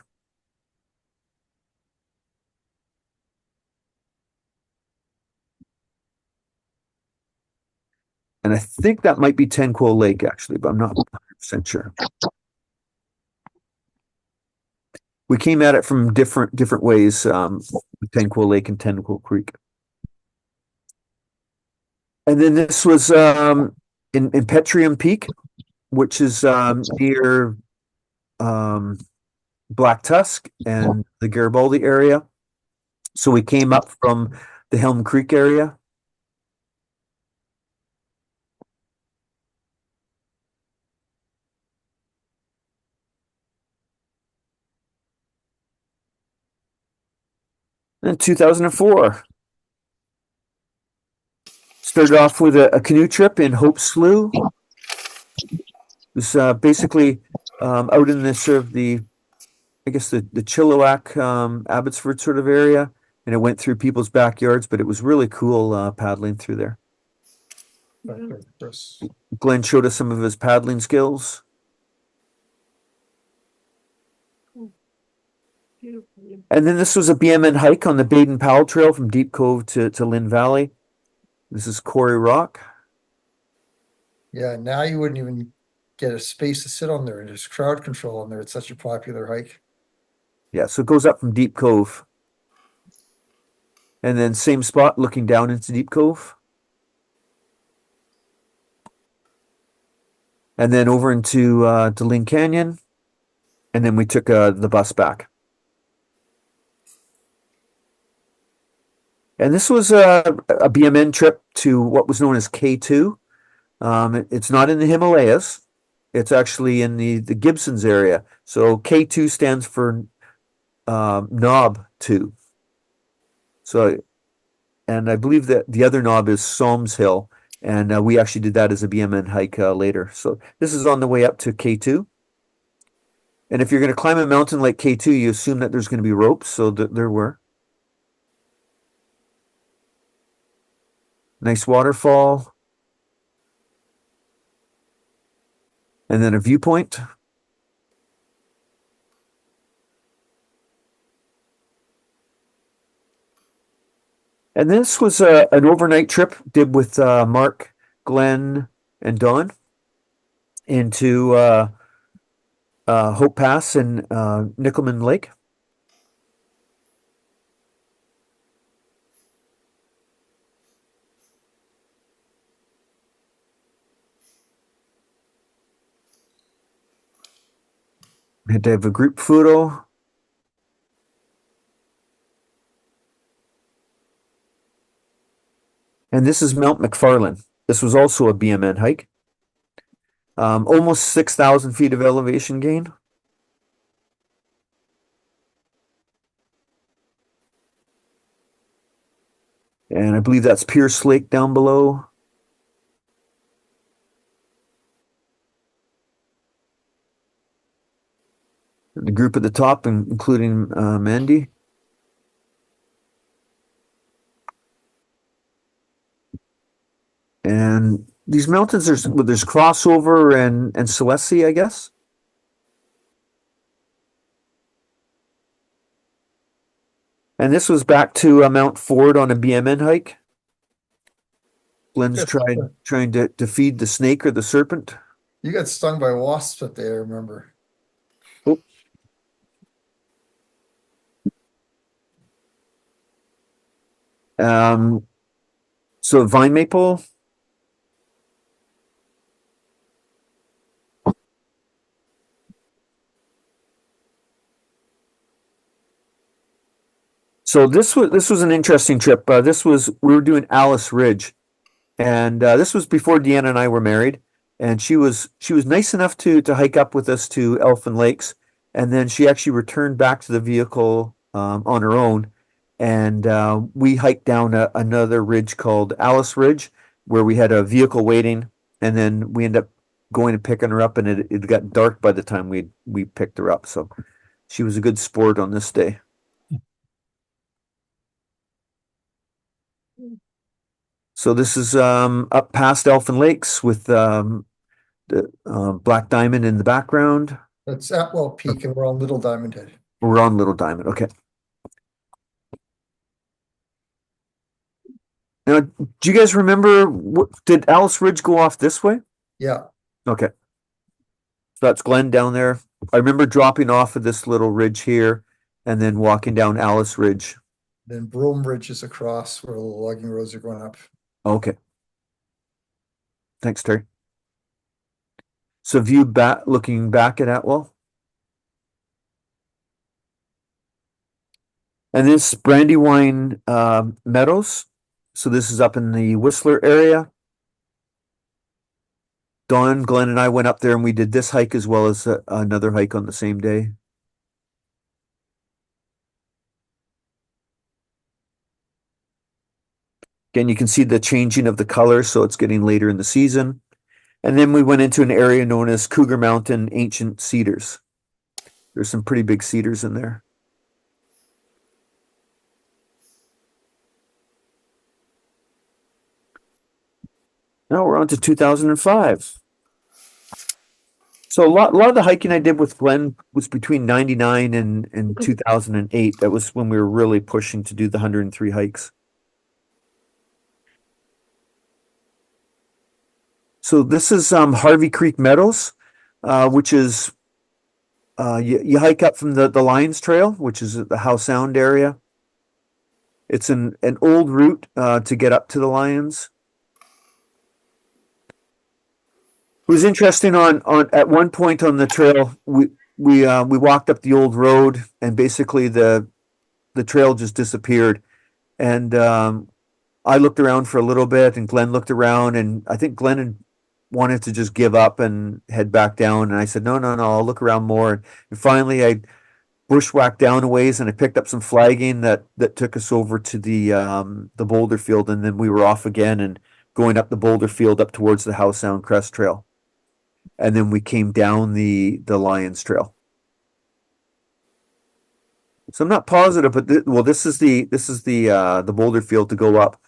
And I think that might be Ten Quill Lake, actually, but I'm not 100% sure. We came at it from different ways with Ten Quill Lake and Ten Quill Creek. And then this was in Petrium Peak, which is near Black Tusk and the Garibaldi area. So we came up from the Helm Creek area. In 2004, started off with a canoe trip in Hope Slough. It was basically out in the sort of the Chilliwack, Abbotsford sort of area, and it went through people's backyards, but it was really cool paddling through there. Glenn showed us some of his paddling skills. And then this was a BMN hike on the Baden Powell Trail from Deep Cove to Lynn Valley. This is Quarry Rock. Yeah, now you wouldn't even get a space to sit on there, and there's crowd control on there. It's such a popular hike. Yeah, so it goes up from Deep Cove. And then same spot looking down into Deep Cove. And then over into Lynn Canyon. And then we took the bus back. And this was a BMN trip to what was known as K2. It's not in the Himalayas. It's actually in the Gibsons area. So K2 stands for knob to. So, and I believe that the other knob is Solms Hill, and we actually did that as a BMN hike later. So this is on the way up to K2. And if you're going to climb a mountain like K2, you assume that there's going to be ropes, so there were. Nice waterfall. And then a viewpoint. And this was an overnight trip did with Mark, Glenn, and Don into Hope Pass and Nickelman Lake. We had to have a group photo. And this is Mount McFarlane. This was also a BMN hike. Almost 6,000 feet of elevation gain. And I believe that's Pierce Lake down below. The group at the top, including Mandy. And these mountains, there's Crossover and Celestia, I guess. And this was back to Mount Ford on a BMN hike. Glenn's trying to feed the snake or the serpent. You got stung by wasps up there, I remember. Oh. So vine maple. So this was an interesting trip. We were doing Alice Ridge, and this was before Deanna and I were married. And she was nice enough to hike up with us to Elfin Lakes, and then she actually returned back to the vehicle on her own, and we hiked down another ridge called Alice Ridge, where we had a vehicle waiting, and then we ended up going and picking her up, and it got dark by the time we picked her up. So she was a good sport on this day. So this is up past Elfin Lakes with the Black Diamond in the background. That's Atwell Peak, and we're on Little Diamond Head. We're on Little Diamond. Okay. Now, do you guys remember, did Alice Ridge go off this way? Yeah. Okay. So that's Glen down there. I remember dropping off of this little ridge here and then walking down Alice Ridge. Then Brome Ridge is across where the logging roads are going up. Okay. Thanks, Terry. So looking back at Atwell. And this Brandywine Meadows. So this is up in the Whistler area. Dawn, Glenn, and I went up there and we did this hike as well as another hike on the same day. Again, you can see the changing of the color, so it's getting later in the season. And then we went into an area known as Cougar Mountain Ancient Cedars. There's some pretty big cedars in there. Now we're on to 2005. So a lot of the hiking I did with Glenn was between 99 and 2008. That was when we were really pushing to do the 103 hikes. So this is Harvey Creek Meadows, which is you hike up from the Lions Trail, which is the Howe Sound area. It's an old route to get up to the Lions. It was interesting on at one point on the trail we walked up the old road and basically the trail just disappeared, and I looked around for a little bit and Glenn looked around, and I think Glenn had wanted to just give up and head back down, and I said no, I'll look around more, and finally bushwhacked down a ways, and I picked up some flagging that took us over to the boulder field, and then we were off again and going up the boulder field up towards the Howe Sound Crest Trail, and then we came down the Lions Trail. So I'm not positive, but this is the boulder field to go up.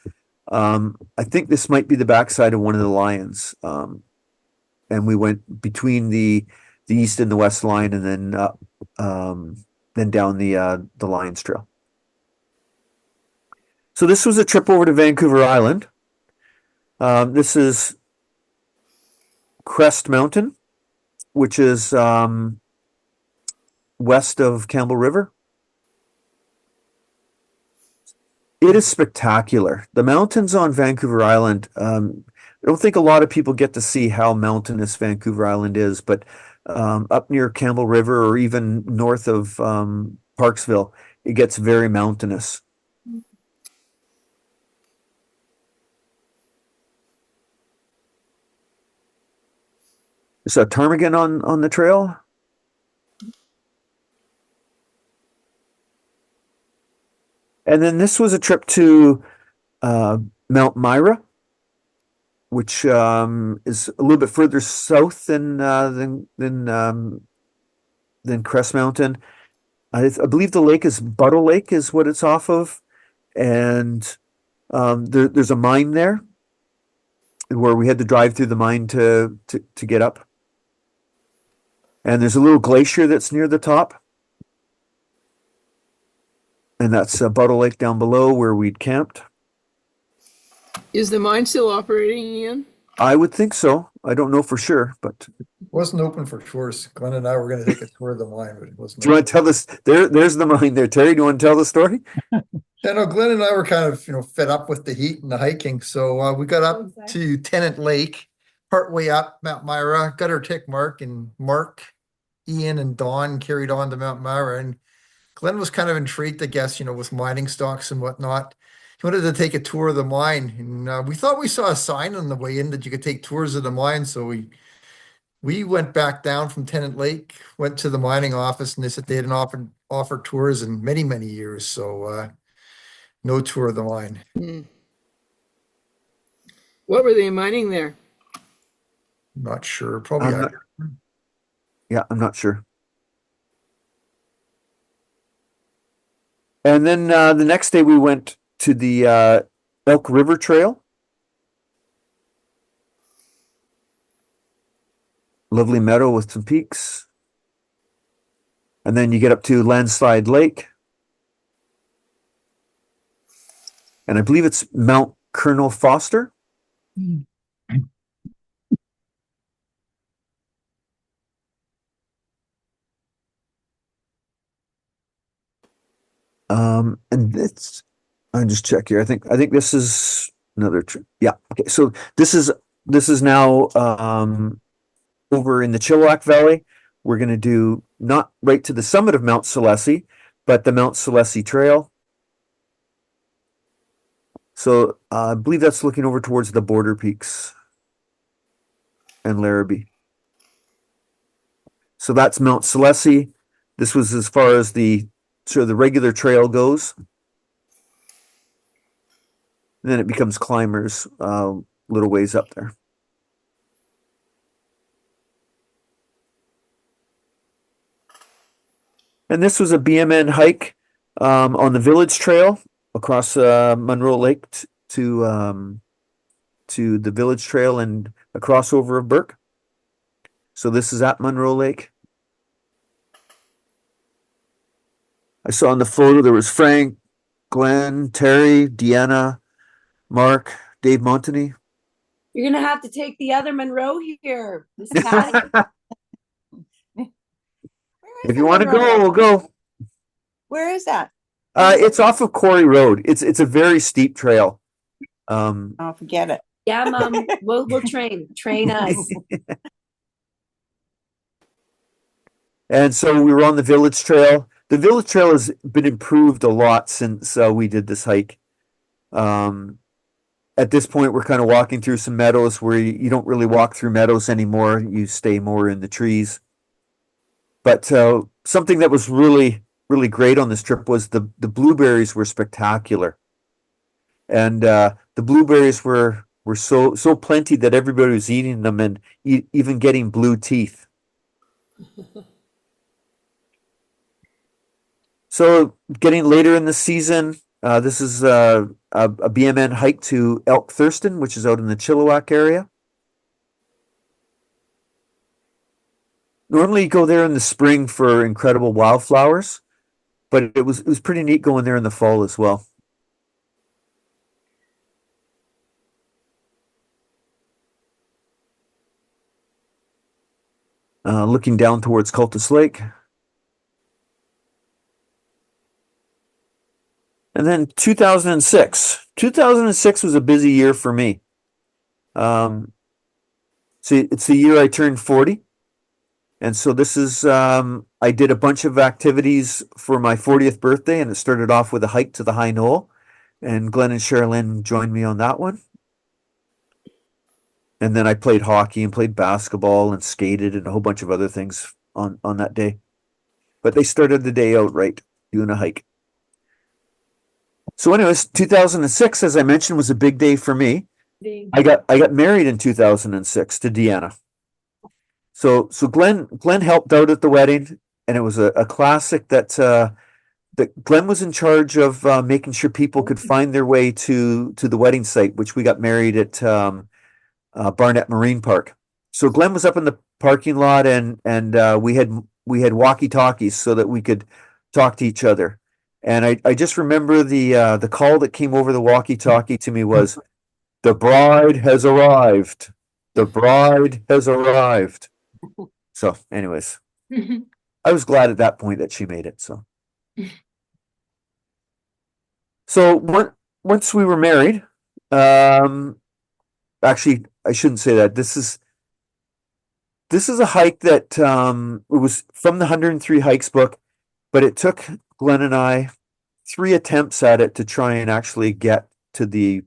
I think this might be the backside of one of the Lions, and we went between the east and the west line, and then down the Lions Trail. So this was a trip over to Vancouver Island. This is Crest Mountain, which is west of Campbell River. It is spectacular. The mountains on Vancouver Island, I don't think a lot of people get to see how mountainous Vancouver Island is, but up near Campbell River or even north of Parksville, it gets very mountainous. Is a ptarmigan on the trail? And then this was a trip to Mount Myra, which is a little bit further south than Crest Mountain. I believe the lake is Buttle Lake is what it's off of, and there's a mine there where we had to drive through the mine to get up. And there's a little glacier that's near the top. And that's Buttle Lake down below where we'd camped. Is the mine still operating, Ian? I would think so. I don't know for sure, but It wasn't open for tours. Glenn and I were going to take a tour of the mine, but it wasn't. do you want to tell this? There's the mine there. Terry, do you want to tell the story? Yeah, no, Glenn and I were kind of, fed up with the heat and the hiking. So we got up to Tennant Lake, partway up Mount Myra, got our tick mark, and Mark, Ian, and Don carried on to Mount Myra. And Glenn was kind of intrigued, I guess, with mining stocks and whatnot. He wanted to take a tour of the mine. And we thought we saw a sign on the way in that you could take tours of the mine. So we went back down from Tennant Lake, went to the mining office, and they said they hadn't offered tours in many, many years. So no tour of the mine. Hmm. What were they mining there? Not sure. Probably. I'm not sure. And then the next day we went to the Elk River Trail. Lovely meadow with some peaks. And then you get up to Landslide Lake. And I believe it's Mount Colonel Foster. And it's, I'll just check here. I think this is another trip. Yeah. Okay. So this is now over in the Chilliwack Valley. We're going to do not right to the summit of Mount Selessi, but the Mount Selessi Trail. So I believe that's looking over towards the Border Peaks and Larrabee. So that's Mount Selessi. This was as far as the regular trail goes. And then it becomes climbers little ways up there. And this was a BMN hike on the Village Trail across Monroe Lake to the Village Trail and a crossover of Burke. So this is at Monroe Lake. I saw in the photo there was Frank, Glenn, Terry, Deanna, Mark, Dave Montany. You're gonna have to take the other Monroe here. This is Patty. If you want to go, we'll go. Where is that? It's off of Quarry Road. It's a very steep trail. Oh, forget it. Yeah, Mom. We'll train us. And so we were on the Village Trail. The Village Trail has been improved a lot since we did this hike. At this point, we're kind of walking through some meadows where you don't really walk through meadows anymore. You stay more in the trees. But something that was really really great on this trip was the blueberries were spectacular. And the blueberries were so plenty that everybody was eating them and even getting blue teeth. So getting later in the season, this is a BMN hike to Elk Thurston, which is out in the Chilliwack area. Normally you go there in the spring for incredible wildflowers, but it was pretty neat going there in the fall as well. Looking down towards Cultus Lake. And then 2006. 2006 was a busy year for me. So it's the year I turned 40. And so this is, I did a bunch of activities for my 40th birthday, and it started off with a hike to the High Knoll. And Glenn and Sherilyn joined me on that one. And then I played hockey and played basketball and skated and a whole bunch of other things on that day. But they started the day out right, doing a hike. So anyways, 2006, as I mentioned, was a big day for me. I got married in 2006 to Deanna. So Glenn helped out at the wedding, and it was a classic that Glenn was in charge of making sure people could find their way to the wedding site, which we got married at Barnett Marine Park. So Glenn was up in the parking lot, and we had walkie-talkies so that we could talk to each other. And I just remember the call that came over the walkie-talkie to me was, "The bride has arrived. The bride has arrived." So, anyways, I was glad at that point that she made it. So once we were married, actually, I shouldn't say that. This is a hike that it was from the 103 Hikes book, but it took Glenn and I 3 attempts at it to try and actually get to the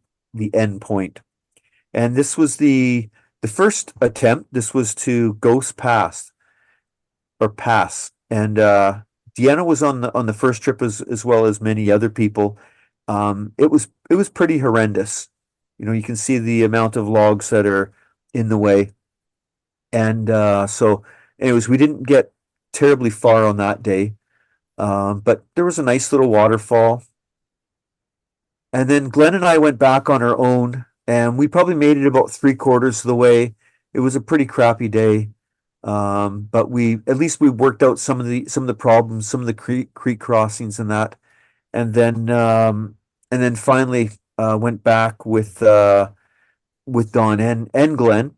end point. And this was the first attempt. This was to Ghost Pass. And Deanna was on the first trip as well as many other people. It was pretty horrendous. You can see the amount of logs that are in the way. And so anyways, we didn't get terribly far on that day. But there was a nice little waterfall. And then Glenn and I went back on our own, and we probably made it about 3/4 of the way. It was a pretty crappy day. But at least we worked out some of the problems, some of the creek crossings and that. And then finally went back with Don and Glenn.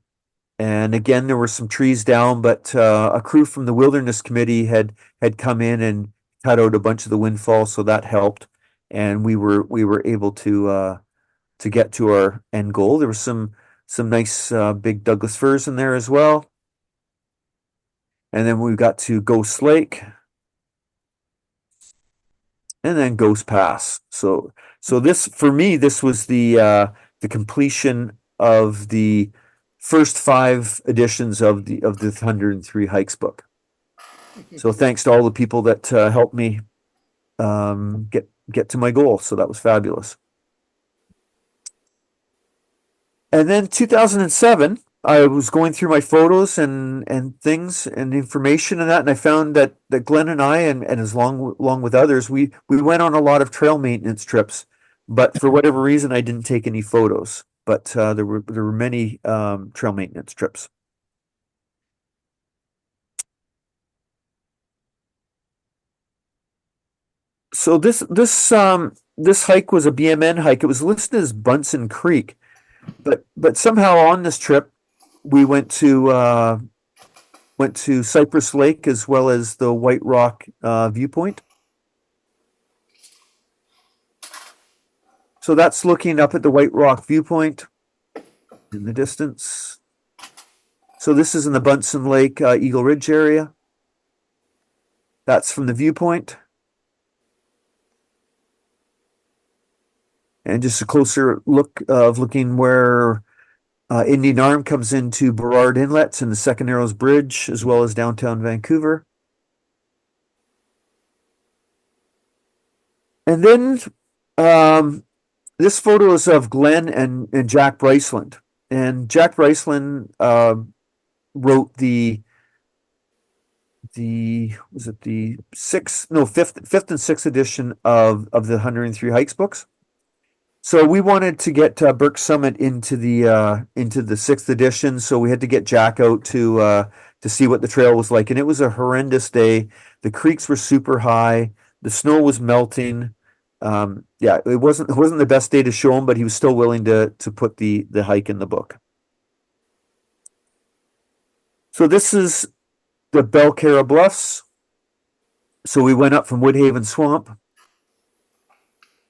And again, there were some trees down, but a crew from the Wilderness Committee had come in and cut out a bunch of the windfall, so that helped. And we were able to get to our end goal. There was some nice big Douglas firs in there as well. And then we got to Ghost Lake, and then Ghost Pass. So this, for me, this was the completion of the first 5 editions of the 103 Hikes book. So thanks to all the people that helped me get to my goal. So that was fabulous. And then 2007, I was going through my photos and things and information and that, and I found that Glenn and I and along with others, we went on a lot of trail maintenance trips, but for whatever reason, I didn't take any photos. But there were many trail maintenance trips. So this hike was a BMN hike. It was listed as Bunsen Creek, but somehow on this trip we went to Cypress Lake as well as the White Rock viewpoint. So that's looking up at the White Rock viewpoint in the distance. So this is in the Bunsen Lake Eagle Ridge area. That's from the viewpoint. And just a closer look of looking where Indian Arm comes into Burrard Inlets and the Second Narrows Bridge, as well as downtown Vancouver. And then this photo is of Glen and Jack Bryceland. And Jack Bryceland wrote the was it the fifth and sixth edition of the 103 Hikes books. So we wanted to get Burke Summit into the sixth edition, so we had to get Jack out to see what the trail was like. And it was a horrendous day. The creeks were super high. The snow was melting. Yeah, it wasn't the best day to show him, but he was still willing to put the hike in the book. So this is the Belcarra Bluffs. So we went up from Woodhaven Swamp,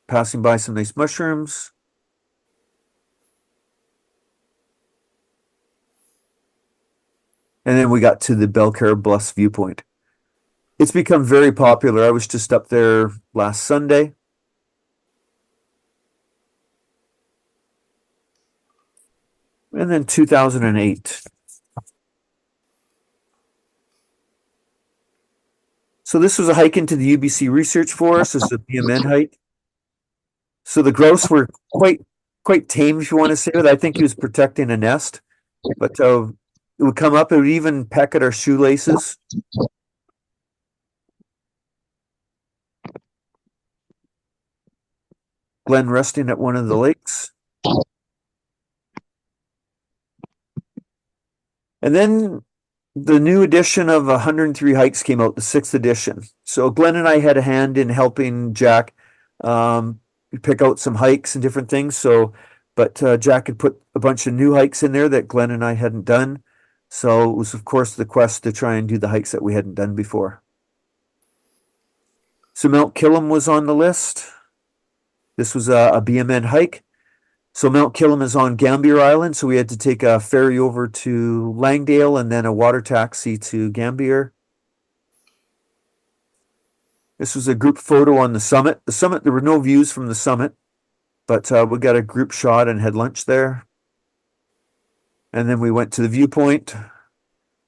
passing by some nice mushrooms. And then we got to the Belcarra Bluffs viewpoint. It's become very popular. I was just up there last Sunday. And then 2008. So this was a hike into the UBC Research Forest. This is a BMN hike. So the grouse were quite tame, if you want to say it. I think he was protecting a nest, but it would come up. It would even peck at our shoelaces. Glen resting at one of the lakes. And then the new edition of 103 Hikes came out, the sixth edition. So Glen and I had a hand in helping Jack pick out some hikes and different things. But Jack had put a bunch of new hikes in there that Glen and I hadn't done. So it was, of course, the quest to try and do the hikes that we hadn't done before. So Mount Killam was on the list. This was a BMN hike. So Mount Killam is on Gambier Island, so we had to take a ferry over to Langdale and then a water taxi to Gambier. This was a group photo on the summit. The summit, there were no views from the summit, but we got a group shot and had lunch there. And then we went to the viewpoint.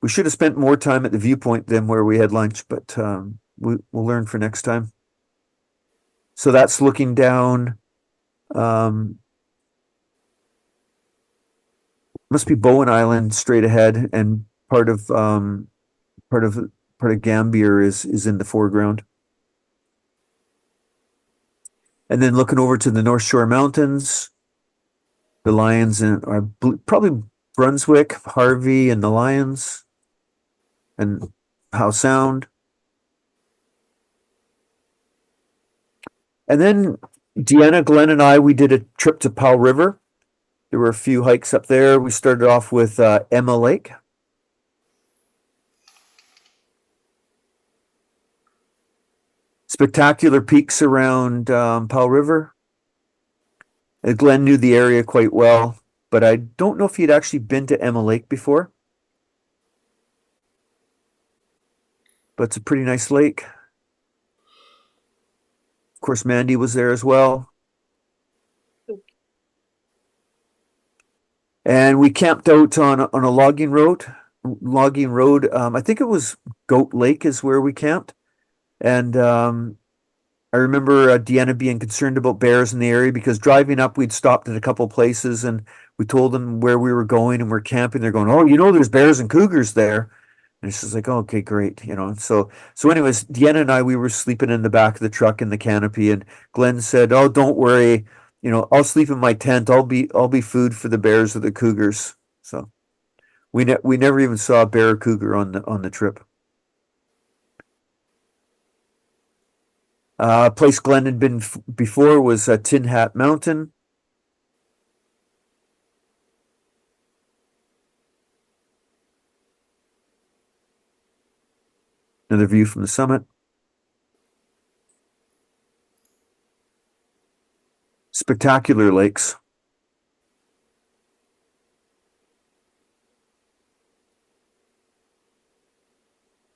We should have spent more time at the viewpoint than where we had lunch, but we'll learn for next time. So that's looking down. Must be Bowen Island straight ahead, and part of Gambier is in the foreground. And then looking over to the North Shore Mountains, the Lions are probably Brunswick, Harvey, and the Lions, and Howe Sound. And then Deanna, Glen, and I, we did a trip to Powell River. There were a few hikes up there. We started off with Emma Lake. Spectacular peaks around Powell River. Glen knew the area quite well, but I don't know if he'd actually been to Emma Lake before. But it's a pretty nice lake. Of course, Mandy was there as well. And we camped out on a logging road. I think it was Goat Lake is where we camped. And I remember Deanna being concerned about bears in the area because driving up, we'd stopped at a couple places and we told them where we were going and we're camping. They're going, oh, there's bears and cougars there. And she's like, oh, okay, great. So anyways, Deanna and I, we were sleeping in the back of the truck in the canopy, and Glen said, oh, don't worry. I'll sleep in my tent. I'll be food for the bears or the cougars. So we never even saw a bear or cougar on the trip. A place Glen had been before was Tin Hat Mountain. Another view from the summit. Spectacular lakes.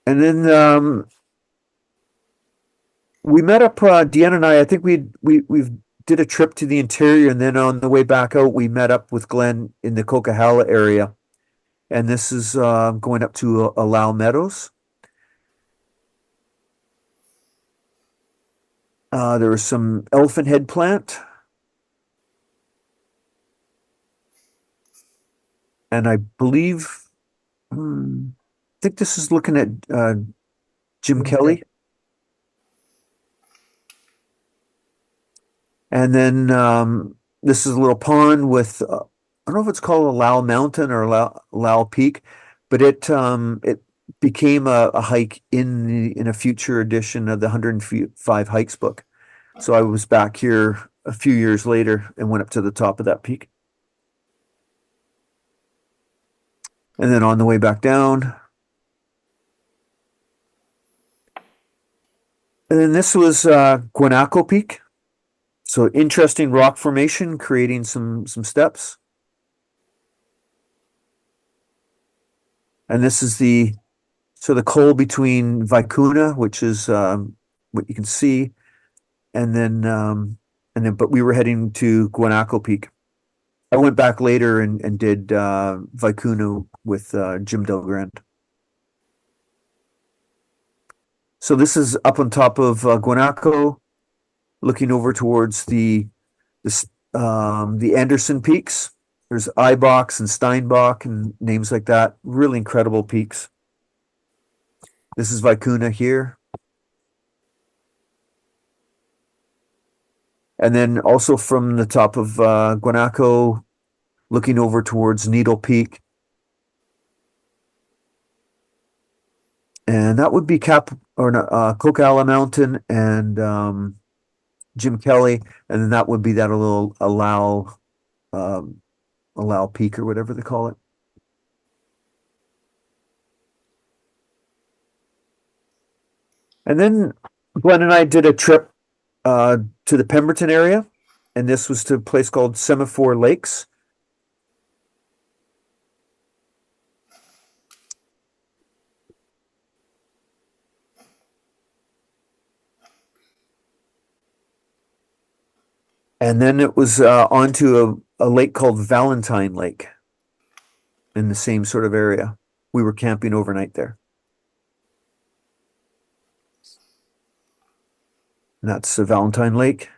And then we met up, Deanna and I think we've did a trip to the interior, and then on the way back out, we met up with Glen in the Coquihalla area. And this is going up to Allow Meadows. There was some elephant head plant. And I believe, I think this is looking at Jim Kelly. And then this is a little pond with, I don't know if it's called a Lau Mountain or Lau Peak, but it became a hike in a future edition of the 105 Hikes book. So I was back here a few years later and went up to the top of that peak. And then on the way back down. And then this was Guanaco Peak. So interesting rock formation, creating some steps. And this is the col between Vicuna, which is what you can see, and then but we were heading to Guanaco Peak. I went back later and did Vicuna with Jim Delgrand. So this is up on top of Guanaco, looking over towards the Anderson Peaks. There's Eibach and Steinbach and names like that. Really incredible peaks. This is Vicuna here. And then also from the top of Guanaco, looking over towards Needle Peak. And that would be Coquihalla Mountain and Jim Kelly. And then that would be that little Allow Peak or whatever they call it. And then Glenn and I did a trip to the Pemberton area, and this was to a place called Semaphore Lakes. And then it was onto a lake called Valentine Lake in the same sort of area. We were camping overnight there. And that's the Valentine Lake.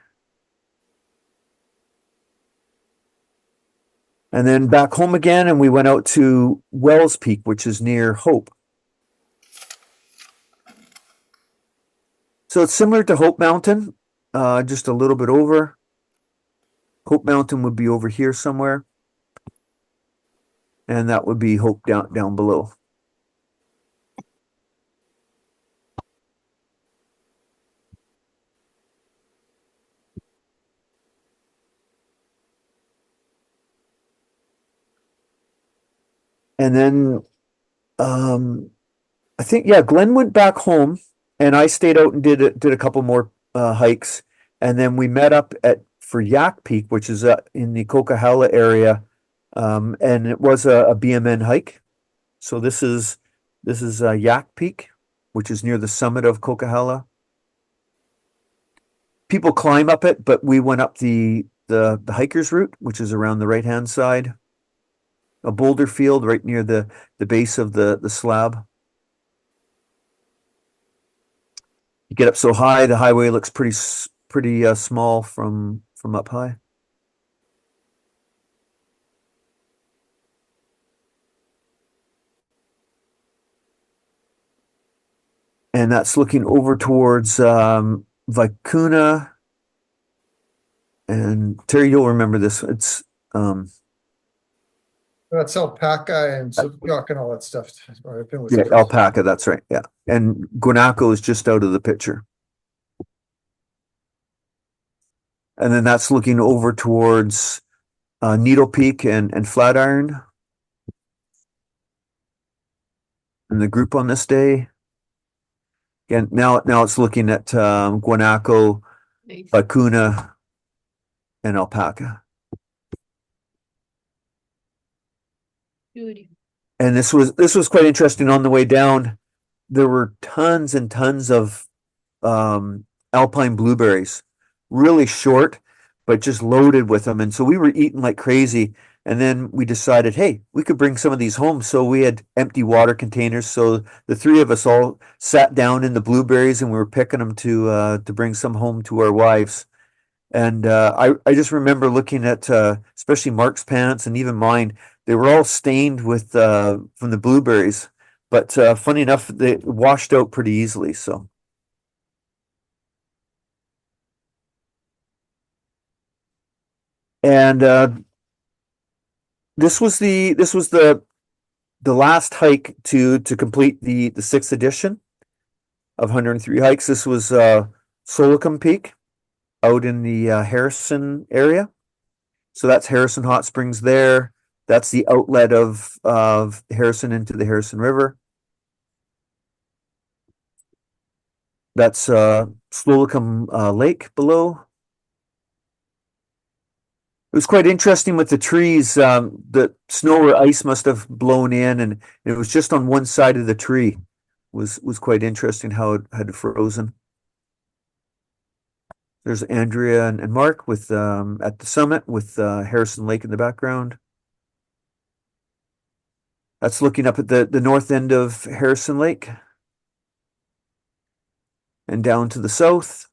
And then back home again, and we went out to Wells Peak, which is near Hope. So it's similar to Hope Mountain, just a little bit over. Hope Mountain would be over here somewhere. And that would be Hope down below. And then I think, yeah, Glenn went back home and I stayed out and did a couple more hikes. And then we met up for Yak Peak, which is in the Coquihalla area. And it was a BMN hike. So this is Yak Peak, which is near the summit of Coquihalla. People climb up it, but we went up the hiker's route, which is around the right-hand side. A boulder field right near the base of the slab. You get up so high, the highway looks pretty small from up high. And that's looking over towards Vicuna. And Terry, you'll remember this. It's That's Alpaca and Zipcock and all that stuff. yeah, Alpaca, that's right. Yeah. And Guanaco is just out of the picture. And then that's looking over towards Needle Peak and Flatiron. And the group on this day. Again, now it's looking at Guanaco, Vicuna, and Alpaca. And this was quite interesting. On the way down, there were tons and tons of alpine blueberries, really short, but just loaded with them. And so we were eating like crazy. And then we decided, hey, we could bring some of these home. So we had empty water containers. So the three of us all sat down in the blueberries and we were picking them to bring some home to our wives. And I just remember looking at especially Mark's pants and even mine. They were all stained with from the blueberries, but funny enough, they washed out pretty easily. So. And this was the last hike to complete the sixth edition of 103 hikes. This was Solicum Peak out in the Harrison area. So that's Harrison Hot Springs there. That's the outlet of Harrison into the Harrison River. That's Solicum Lake below. It was quite interesting with the trees. The snow or ice must have blown in, and it was just on one side of the tree. Was quite interesting how it had frozen. There's Andrea and Mark with at the summit with Harrison Lake in the background. That's looking up at the north end of Harrison Lake and down to the south.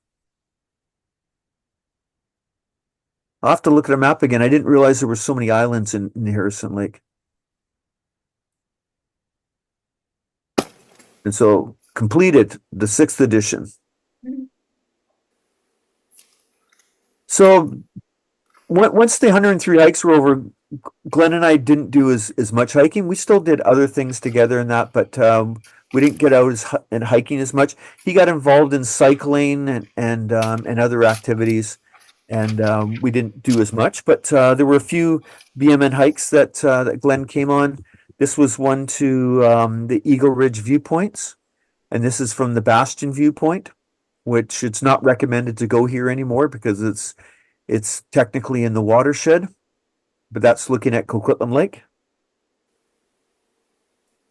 I'll have to look at a map again. I didn't realize there were so many islands in Harrison Lake. And so completed the sixth edition. So once the 103 hikes were over, Glen and I didn't do as much hiking. We still did other things together in that, but we didn't get out and hiking as much. He got involved in cycling and other activities. And we didn't do as much, but there were a few BMN hikes that Glen came on. This was one to the Eagle Ridge viewpoints, and this is from the Bastion viewpoint, which it's not recommended to go here anymore because it's technically in the watershed, but that's looking at Coquitlam Lake,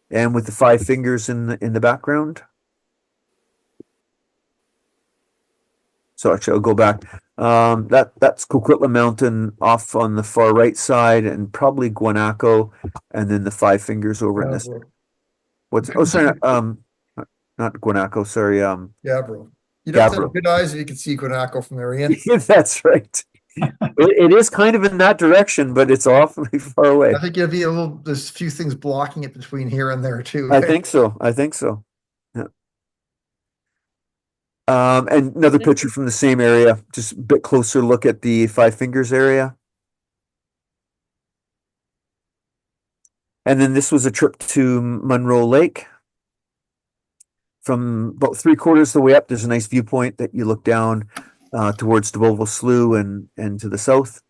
and with the five fingers in the background. So actually, I'll go back. That's Coquitlam Mountain off on the far right side, and probably Guanaco, and then the five fingers over in this. What's sorry, not Guanaco. Sorry, Gabbro. You'd have to Gabbro. have good eyes if you could see Guanaco from there, Ian. That's right. It is kind of in that direction, but it's awfully far away. I think there's a few things blocking it between here and there too. I think so. Yeah. And another picture from the same area, just a bit closer look at the Five Fingers area. And then this was a trip to Monroe Lake. From about 3/4 of the way up, there's a nice viewpoint that you look down towards DeBoval Slough and to the south.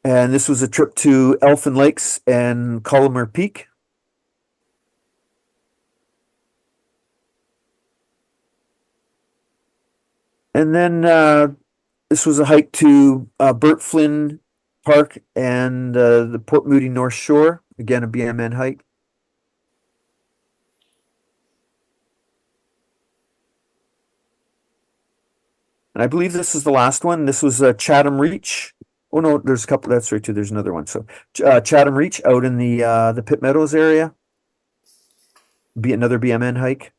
And this was a trip to Elfin Lakes and Collimer Peak. And then this was a hike to Burt Flynn Park and the Port Moody North Shore. Again, a BMN hike. And I believe this is the last one. This was Chatham Reach. Oh no, there's a couple. That's right too. There's another one. So Chatham Reach out in the Pitt Meadows area. Be another BMN hike.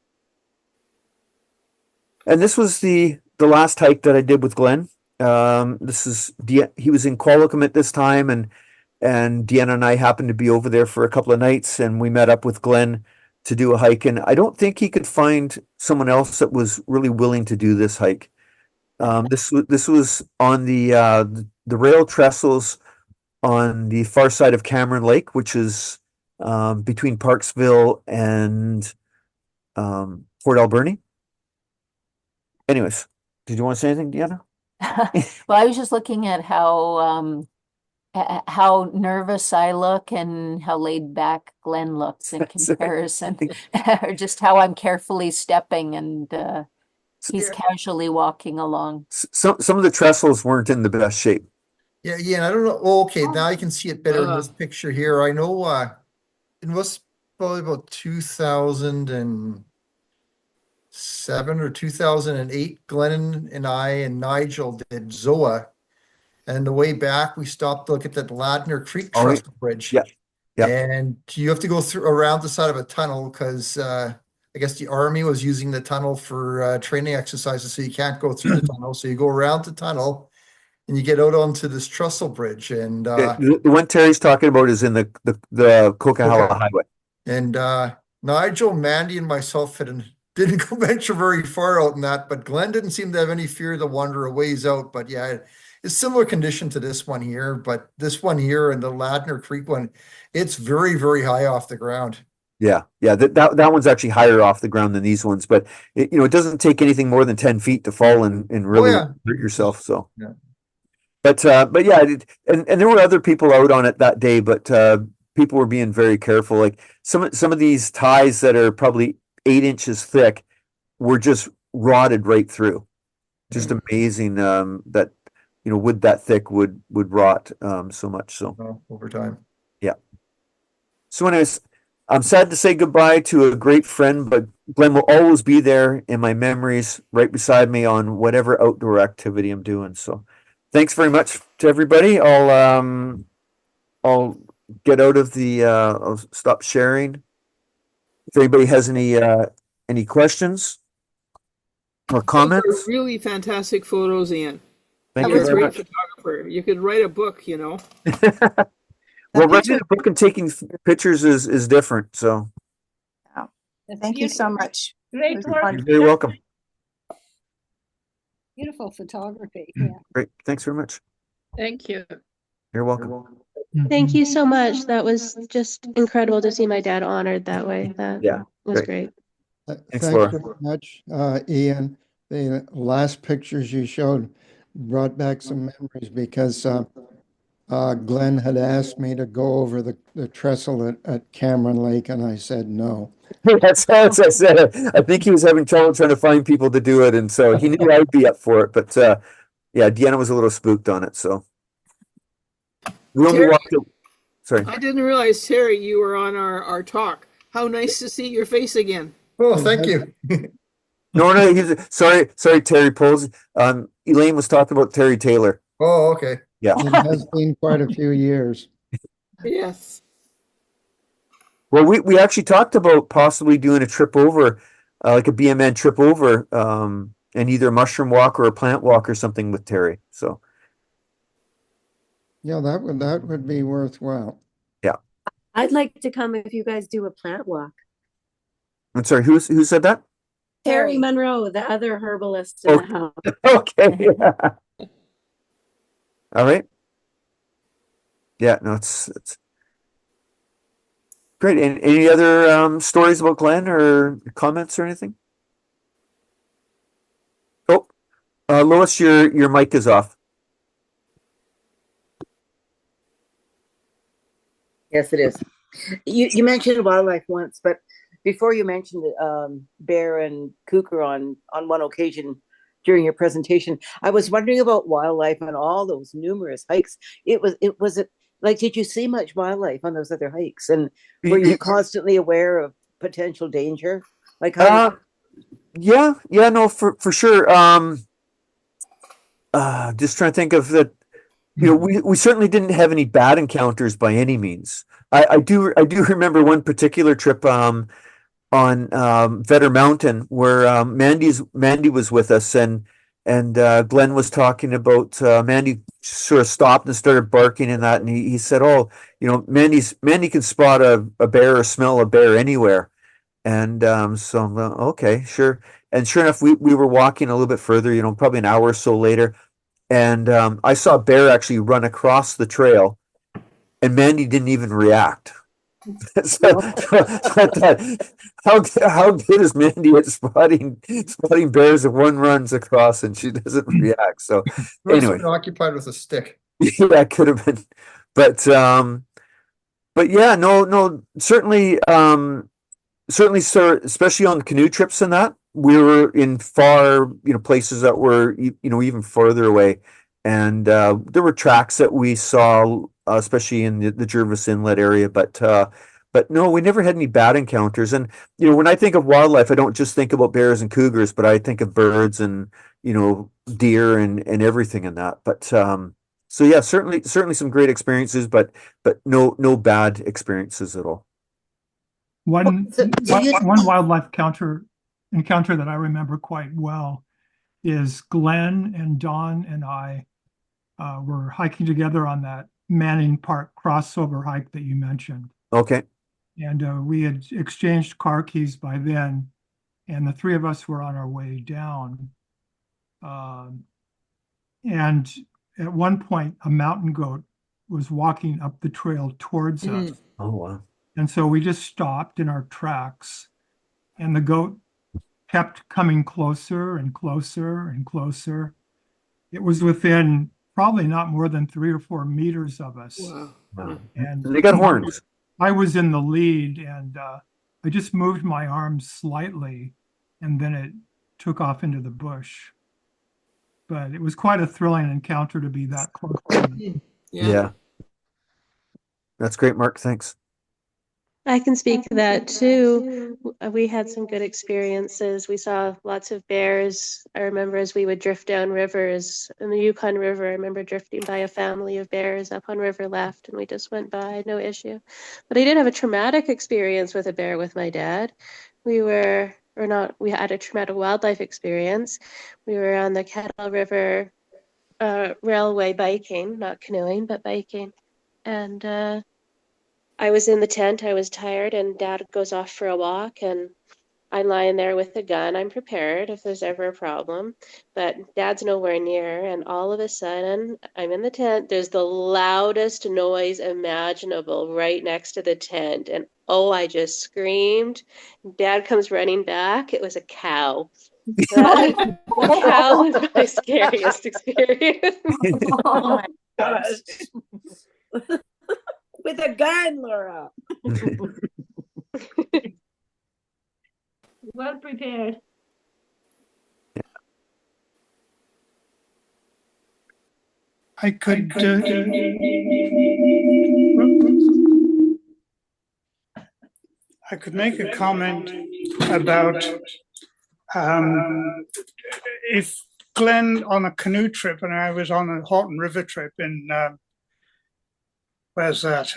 And this was the last hike that I did with Glen. This is he was in Qualicum at this time, and Deanna and I happened to be over there for a couple of nights, and we met up with Glen to do a hike. And I don't think he could find someone else that was really willing to do this hike. This was on the rail trestles on the far side of Cameron Lake, which is between Parksville and Port Alberni. Anyways, did you want to say anything, Deanna? Well, I was just looking at how nervous I look and how laid back Glen looks in comparison, or just how I'm carefully stepping and he's casually walking along. Some of the trestles weren't in the best shape. Yeah, and I don't know. Oh, okay, now you can see it better in this picture here. I know it was probably about 2007 or 2008. Glenn and I and Nigel did ZOA And the way back, we stopped to look at that Ladner Creek Oh, Trestle Bridge. yeah. Yeah. And you have to go through around the side of a tunnel because I guess the army was using the tunnel for training exercises, so you can't go through the tunnel. So you go around the tunnel and you get out onto this trestle bridge. And The one Terry's talking about is in the Coquihalla Okay. Highway. and Nigel, Mandy, and myself didn't go venture very far out in that, but Glenn didn't seem to have any fear to wander a ways out. But yeah, it's similar condition to this one here, but this one here and the Ladner Creek one, it's very, very high off the ground. Yeah, that one's actually higher off the ground than these ones, but it doesn't take anything more than 10 feet to fall and really yeah. hurt yourself. So Yeah. but yeah, and there were other people out on it that day, but people were being very careful. Like some of these ties that are probably 8 inches thick were just rotted right through. Just amazing that wood that thick would rot so much. So Over time. So anyways, I'm sad to say goodbye to a great friend, but Glenn will always be there in my memories, right beside me on whatever outdoor activity I'm doing. So thanks very much to everybody. I'll get out of I'll stop sharing. If anybody has any questions or Those are comments, really fantastic photos, Ian. thank You're you a very great much. photographer. You could write a book, Well, writing a book and taking pictures is different. So Thank you so much. Great work. you're very welcome. Beautiful photography. Yeah. Great. Thanks very much. Thank you. You're welcome. Thank you so much. That was just incredible to see my dad honored that way. That Yeah, was great. great. Thanks, Thanks Laura. very much, Ian. The last pictures you showed brought back some memories because Glenn had asked me to go over the trestle at Cameron Lake, and I said no. That's as I said. I think he was having trouble trying to find people to do it, and so he knew I'd be up for it. But yeah, Deanna was a little spooked on it, so we only Terry, walked. Sorry. I didn't realize, Terry, you were on our talk. How nice to see your face again. Oh, thank you. No, sorry, Terry Poles. Elaine was talking about Terry Taylor. Oh, okay. Yeah. It has been quite a few years. Yes. Well, we actually talked about possibly doing a trip over, like a BMN trip over, and either a mushroom walk or a plant walk or something with Terry. So Yeah, that would be worthwhile. I'd like to come if you guys do a plant walk. I'm sorry, who said that? Terry Monroe, the other herbalist in the house. Okay. Yeah. All right. Yeah, no, it's great. And any other stories about Glenn or comments or anything? Oh, Lois, your mic is off. Yes, it is. You mentioned wildlife once, but before you mentioned bear and cougar on one occasion during your presentation, I was wondering about wildlife on all those numerous hikes. Like, did you see much wildlife on those other hikes? And were you constantly aware of potential danger? Like how? Yeah, no, for sure. Just trying to think of that. We certainly didn't have any bad encounters by any means. I do remember one particular trip on Vetter Mountain where Mandy was with us and Glenn was talking about Mandy sort of stopped and started barking and that, and he said, "Oh, Mandy can spot a bear or smell a bear anywhere," and so I'm like, okay, sure. And sure enough, we were walking a little bit further, probably an hour or so later. And I saw a bear actually run across the trail, and Mandy didn't even react. So I thought, how good is Mandy at spotting bears if one runs across and she doesn't react? So anyway, occupied with a stick. Yeah, it could have been, but yeah, no, certainly, sir, especially on canoe trips and that. We were in far, places that were, even further away. And there were tracks that we saw, especially in the Jervis Inlet area. But no, we never had any bad encounters. And, when I think of wildlife, I don't just think about bears and cougars, but I think of birds and, deer and everything in that. But So yeah, certainly some great experiences, but no bad experiences at all. One, So you, one wildlife encounter that I remember quite well is Glenn and Don and I were hiking together on that Manning Park crossover hike that you mentioned. Okay. And we had exchanged car keys by then, and the three of us were on our way down. And at one point, a mountain goat was walking up the trail towards us. Oh wow. And so we just stopped in our tracks, and the goat kept coming closer and closer and closer. It was within probably not more than 3 or 4 meters of us. Wow. And They got horns. I was in the lead, and I just moved my arms slightly, and then it took off into the bush. But it was quite a thrilling encounter to be that close to them. Yeah. That's great, Mark. Thanks. I can speak to that too. We had some good experiences. We saw lots of bears. I remember as we would drift down rivers in the Yukon River, I remember drifting by a family of bears up on River Left, and we just went by, no issue. But I did have a traumatic experience with a bear with my dad. We had a traumatic wildlife experience. We were on the Kettle River railway biking, not canoeing, but biking. And I was in the tent, I was tired, and Dad goes off for a walk, and I'm lying there with the gun. I'm prepared if there's ever a problem, but Dad's nowhere near, and all of a sudden, I'm in the tent. There's the loudest noise imaginable right next to the tent, and oh, I just screamed. Dad comes running back. It was a cow. The cow was my scariest experience. Oh my gosh. With a gun, Laura. Well prepared. I could make a comment about if Glen on a canoe trip, and I was on a Halton River trip in where's that?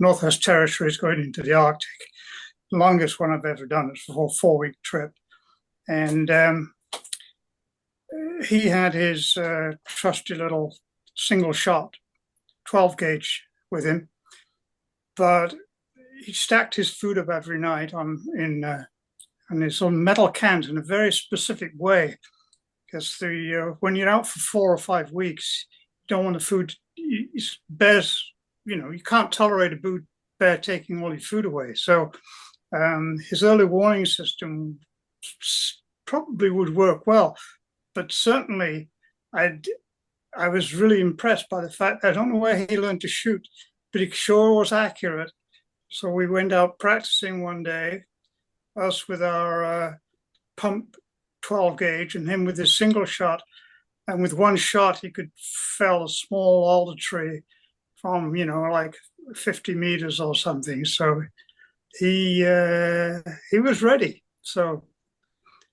Northwest Territories going into the Arctic. The longest one I've ever done. It's a whole 4-week trip. And he had his trusty little single shot 12 gauge with him. But he stacked his food up every night on his own metal cans in a very specific way. Because when you're out for 4 or 5 weeks, you don't want the food. Bears, you can't tolerate a bear taking all your food away. So his early warning system probably would work well, but certainly I was really impressed by the fact I don't know where he learned to shoot, but he sure was accurate. So we went out practicing one day, us with our pump 12 gauge and him with his single shot, and with one shot he could fell a small alder tree from like 50 meters or something. So he was ready. So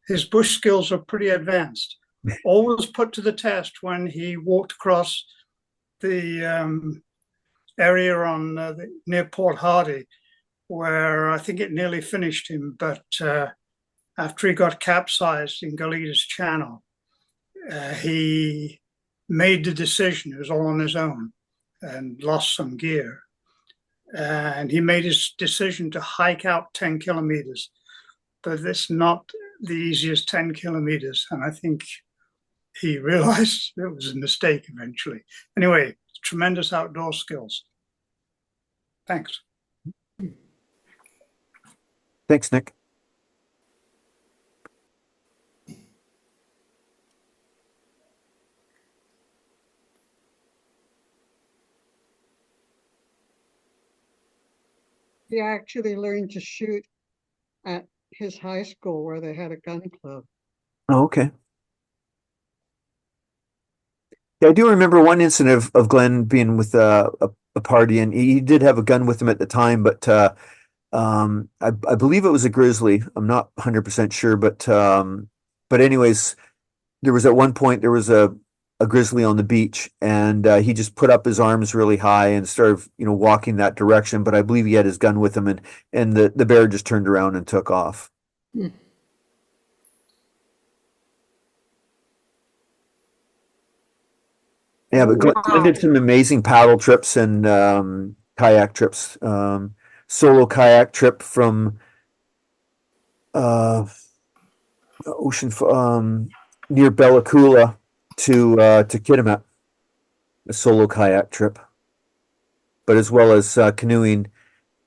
his bush skills are pretty advanced. Always put to the test when he walked across the area on near Port Hardy, where I think it nearly finished him. But after he got capsized in Galitas Channel, he made the decision. It was all on his own and lost some gear. And he made his decision to hike out 10 kilometers, but it's not the easiest 10 kilometers. And I think he realized it was a mistake eventually. Anyway, tremendous outdoor skills. Thanks. Thanks, Nick. He actually learned to shoot at his high school where they had a gun club. Oh, okay. Yeah, I do remember one incident of Glenn being with a party, and he did have a gun with him at the time, but I believe it was a grizzly. I'm not 100% sure, but anyways, there was at one point there was a a grizzly on the beach, and he just put up his arms really high and started, walking that direction. But I believe he had his gun with him, and the bear just turned around and took off. Hmm. Yeah, but Glenn did some amazing paddle trips and kayak trips. Solo kayak trip from ocean near Bella Coola to Kitimat, a solo kayak trip, but as well as canoeing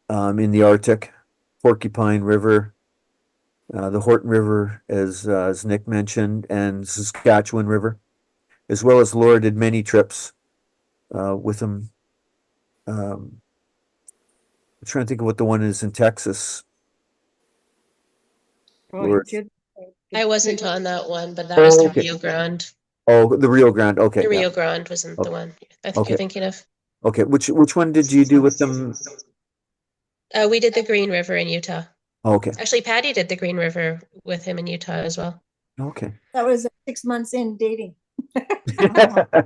in the Arctic, Porcupine River, the Horton River, as Nick mentioned, and Saskatchewan River, as well as Laura did many trips with him. I'm trying to think of what the one is in Texas. Well, he did, I wasn't on that one, but that was the Rio Grande. Oh, the Rio Grande. Okay. The Rio Grande wasn't the one I think you're thinking of. Okay. Which one did you do with them? We did the Green River in Utah. Okay. Actually, Patty did the Green River with him in Utah as well. Okay. That was 6 months in dating. I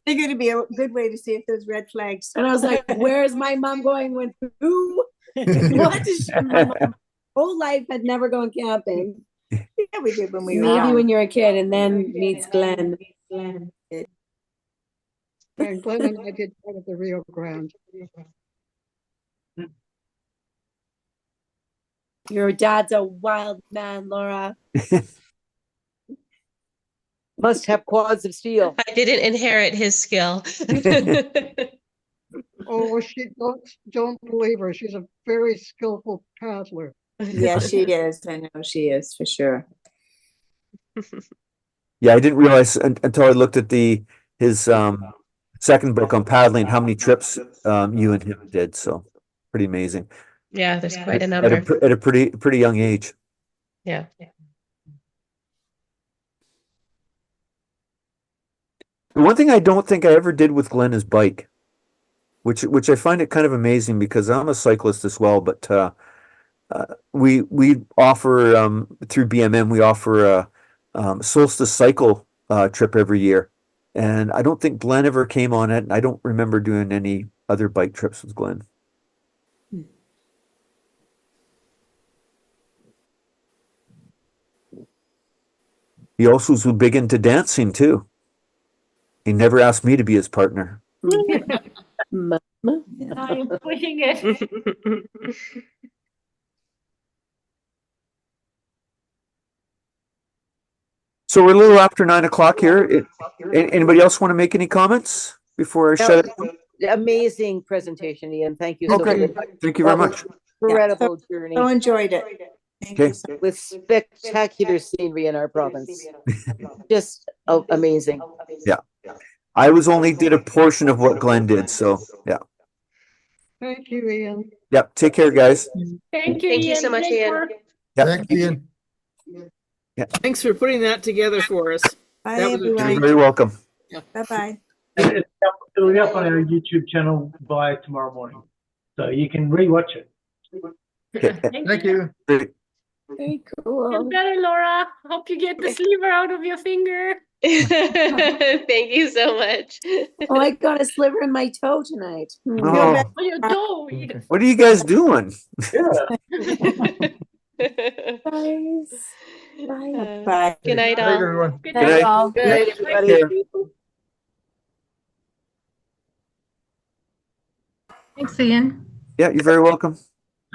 figured it'd be a good way to see if there's red flags. And I was like, where's my mom going with who? What is your mom? Whole life had never gone camping. Yeah, we did when we were Maybe young. when you're a kid, and then meets Glenn. and Glenn and I did part of the Rio Grande. Your dad's a wild man, Laura. Must have quads of steel. I didn't inherit his skill. Oh, she don't believe her. She's a very skillful paddler. Yeah, she is. I know she is for sure. Yeah, I didn't realize until I looked at his second book on paddling how many trips you and him did. So pretty amazing. Yeah, there's quite a number. At a pretty young age. Yeah. The one thing I don't think I ever did with Glenn is bike, which I find it kind of amazing because I'm a cyclist as well. But we offer through BMM, we offer a solstice cycle trip every year, and I don't think Glenn ever came on it. And I don't remember doing any other bike trips with Glenn. He also was big into dancing too. He never asked me to be his partner. Mama. I'm pushing it. So we're a little after 9 o'clock here. Anybody else want to make any comments before I shut it? Amazing presentation, Ian. Thank you so Okay. much. Thank you very much. Incredible journey. So enjoyed it. Thank Okay. you so much. With spectacular scenery in our province. Just amazing. Yeah. I only did a portion of what Glenn did, so yeah. Thank you, Ian. Yep. Take care, guys. Thank you, Thank you Ian. so much, Thanks Ian. for- Yep. Thank you, Ian. Thanks for putting that together for us. Bye, That was a You're everyone. very welcome. Bye-bye. It'll be up on our YouTube channel by tomorrow morning, so you can rewatch it. Okay. Thank you. Great. Very cool. Get better, Laura. Hope you get the sliver out of your finger. Thank you so much. Oh, I got a sliver in my toe tonight. Oh, Oh, your toe. what are you guys doing? Guys. Bye. Bye. Good night, Good all. everyone. Good Good night. night. all. Good night, Take everybody. care. Thanks, Ian. Yeah, you're very welcome.